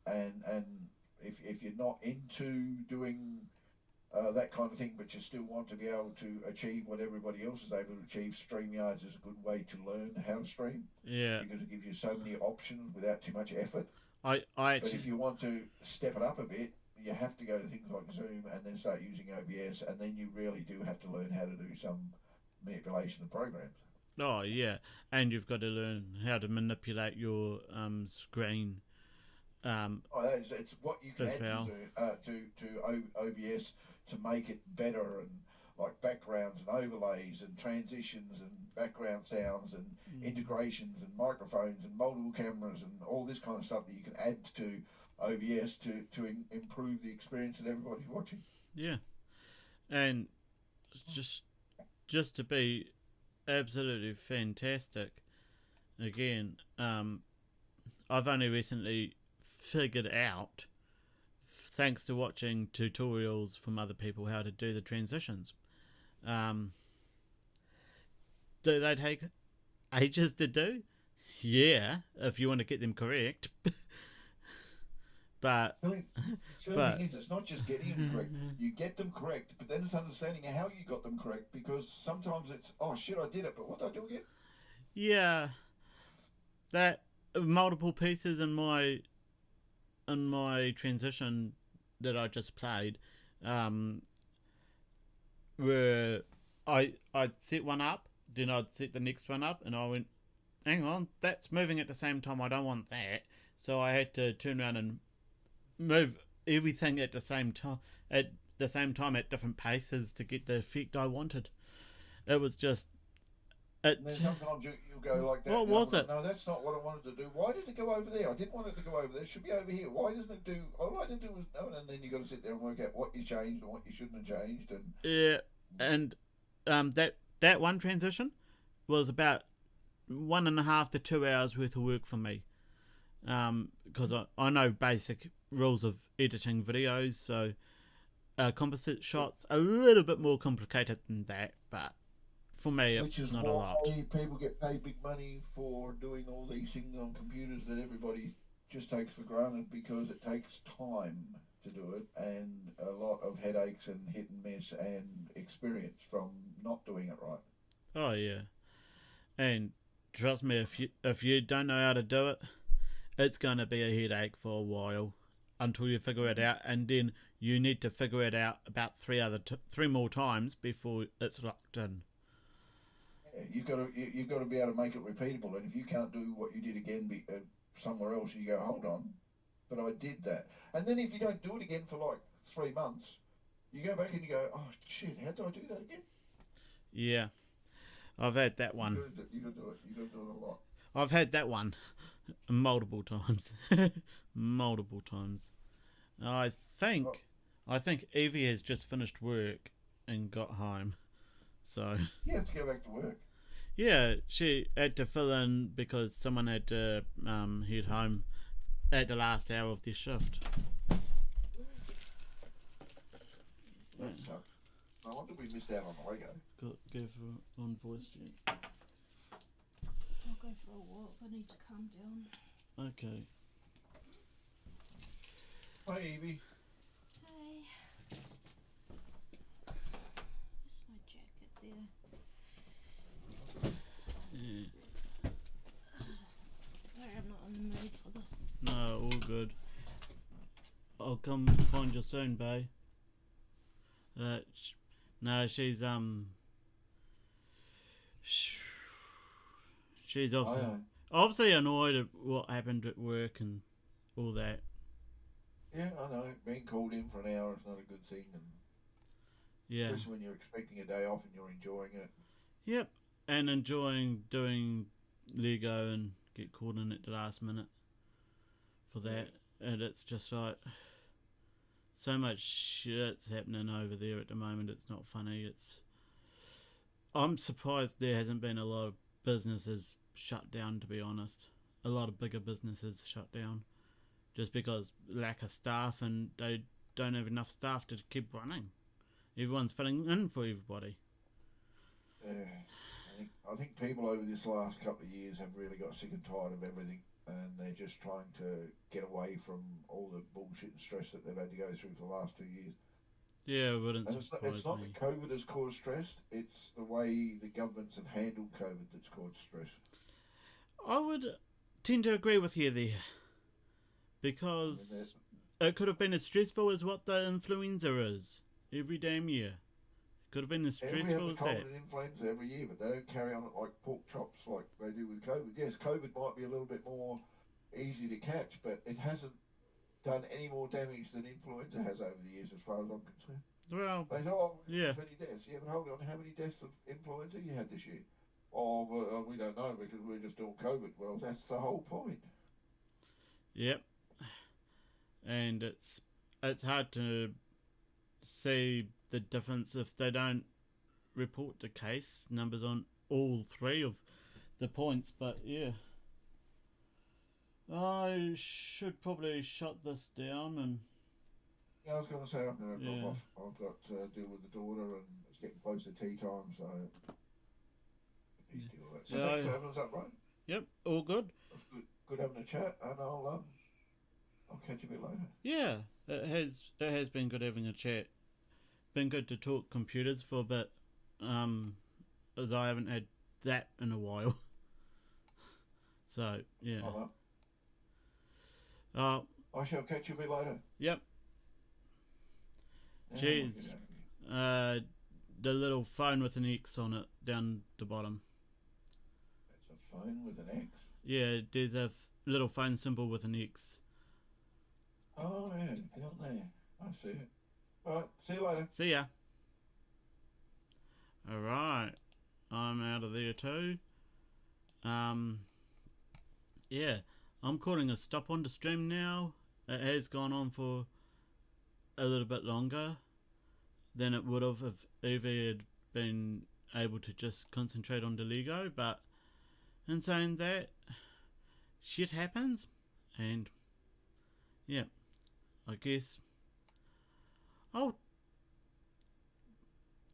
S4: and if you're not into doing that kind of thing, but you still want to be able to achieve what everybody else is able to achieve, StreamYard is a good way to learn how to stream.
S1: Yeah.
S4: Because it gives you so many options without too much effort.
S1: I
S4: But if
S1: actually,
S4: you want to step it up a bit, you have to go to things like Zoom and then start using OBS, and then you really do have to learn how to do some manipulation of programs.
S1: oh yeah, and you've got to learn how to manipulate your screen
S4: Oh, it's what you can
S1: as
S4: add to
S1: well.
S4: Zoom, OBS to make it better, and like backgrounds and overlays and transitions and background sounds and integrations and microphones and multiple cameras and all this kind of stuff that you can add to OBS to improve the experience that everybody's watching.
S1: Yeah, and just just to be absolutely fantastic. Again, I've only recently figured out, thanks to watching tutorials from other people, how to do the transitions. Um, do they take ages to do? Yeah, if you want to get them correct. but
S4: Silly
S1: but
S4: thing is, it's not just getting them correct. You get them correct, but then it's understanding how you got them correct, because sometimes it's, oh shit, I did it, but what did I do again?
S1: yeah, that multiple pieces in my transition that I just played, um, where I'd set one up, then I'd set the next one up, and I went, hang on, that's moving at the same time. I don't want that, so I had to turn around and move everything at the same time at different paces to get the effect I wanted. It was just it.
S4: And then sometimes you go like that.
S1: What was it?
S4: No, that's not what I wanted to do. Why did it go over there? I didn't want it to go over there. It should be over here. Why doesn't it do? All I had to do was no, and then you got to sit there and work out what you changed and what you shouldn't have changed. And
S1: Yeah, and that one transition was about 1.5 to 2 hours worth of work for me. Because I know basic rules of editing videos, so composite shots a little bit more complicated than that, but for me
S4: which is
S1: not a
S4: why
S1: lot.
S4: people get paid big money for doing all these things on computers that everybody just takes for granted, because it takes time to do it and a lot of headaches and hit and miss and experience from not doing it right.
S1: Oh yeah, and trust me, if you don't know how to do it, it's gonna be a headache for a while until you figure it out, and then you need to figure it out about three more times before it's locked in.
S4: Yeah, you've got to be able to make it repeatable. And if you can't do what you did again somewhere else, you go, hold on, but I did that. And then if you don't do it again for like 3 months, you go back and you go, oh shit, how do I do that again?
S1: Yeah, I've had that one.
S4: You got to do it. You got to do it a lot.
S1: I've had that one multiple times. Multiple times. I think I think Evie has just finished work and got home. So
S4: You have to go back to work.
S1: yeah, she had to fill in because someone had to head home at the last hour of their shift.
S4: That sucks. No wonder we missed out on the Lego.
S1: Go for on voice chat.
S2: I'll go for a walk. I need to calm down.
S1: Okay.
S4: Hi, Evie.
S2: Hey. Where's my jacket there?
S1: Yeah.
S2: Sorry, I'm not in the mood for this.
S1: No, all good. I'll come find you soon, bae. No, she's she's obviously annoyed at what happened at work and all that.
S4: Yeah, I know. Being called in for an hour is not a good thing, and
S1: Yeah.
S4: especially when you're expecting a day off and you're enjoying it.
S1: Yep. And enjoying doing Lego and get caught in at the last minute for that. And it's just like so much shit's happening over there at the moment. It's not funny. I'm surprised there hasn't been a lot of businesses shut down, to be honest. A lot of bigger businesses shut down just because lack of staff, and they don't have enough staff to keep running. Everyone's filling in for everybody.
S4: I think people over this last couple of years have really got sick and tired of everything, and they're just trying to get away from all the bullshit and stress that they've had to go through for the last 2 years.
S1: Yeah, it wouldn't
S4: And
S1: surprise
S4: it's not
S1: me.
S4: that COVID has caused stress, it's the way the governments have handled COVID that's caused stress.
S1: I would tend to agree with you there. because it could have been as stressful as what the influenza is every damn year. Could have been as
S4: Yeah, we have
S1: stressful
S4: the
S1: as
S4: cold
S1: that.
S4: and influenza every year, but they don't carry on it like pork chops like they do with COVID. Yes, COVID might be a little bit more easy to catch, but it hasn't done any more damage than influenza has over the years, as far as I'm concerned.
S1: Well,
S4: They say, oh,
S1: yeah.
S4: so many deaths. Yeah, but hold on, how many deaths of influenza you had this year? Oh, well, we don't know because we're just doing COVID. Well, that's the whole point.
S1: Yep. And it's hard to see the difference if they don't report the case numbers on all three of the points, but yeah. I should probably shut this down and
S4: Yeah, I was going to say I'm going to
S1: Yeah.
S4: drop off. I've got to deal with the daughter and it's getting close to tea time, so I need to deal with that. So
S1: Yeah,
S4: thanks
S1: I-
S4: for having us up, right?
S1: yep, all good.
S4: It was good having a chat, and I'll catch you a bit later.
S1: Yeah, it has been good having a chat. Been good to talk computers for a bit, as I haven't had that in a while. So yeah.
S4: I shall catch you a bit later.
S1: Yep.
S4: Yeah,
S1: Cheers.
S4: I'll get out of here.
S1: The little phone with an X on it down the bottom.
S4: It's a phone with an X.
S1: Yeah, there's a little phone symbol with an X.
S4: Oh yeah, down there. I see it. Alright, see you later.
S1: See ya. Alright. I'm out of there too. Yeah. I'm calling a stop on the stream now. It has gone on for a little bit longer than it would have if Evie had been able to just concentrate on the Lego, but in saying that, shit happens, and yeah, I guess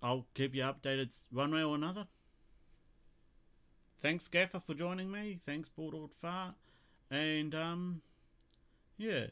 S1: I'll keep you updated one way or another. Thanks, Gaffer, for joining me. Thanks, Bored Old Fart. And, yeah.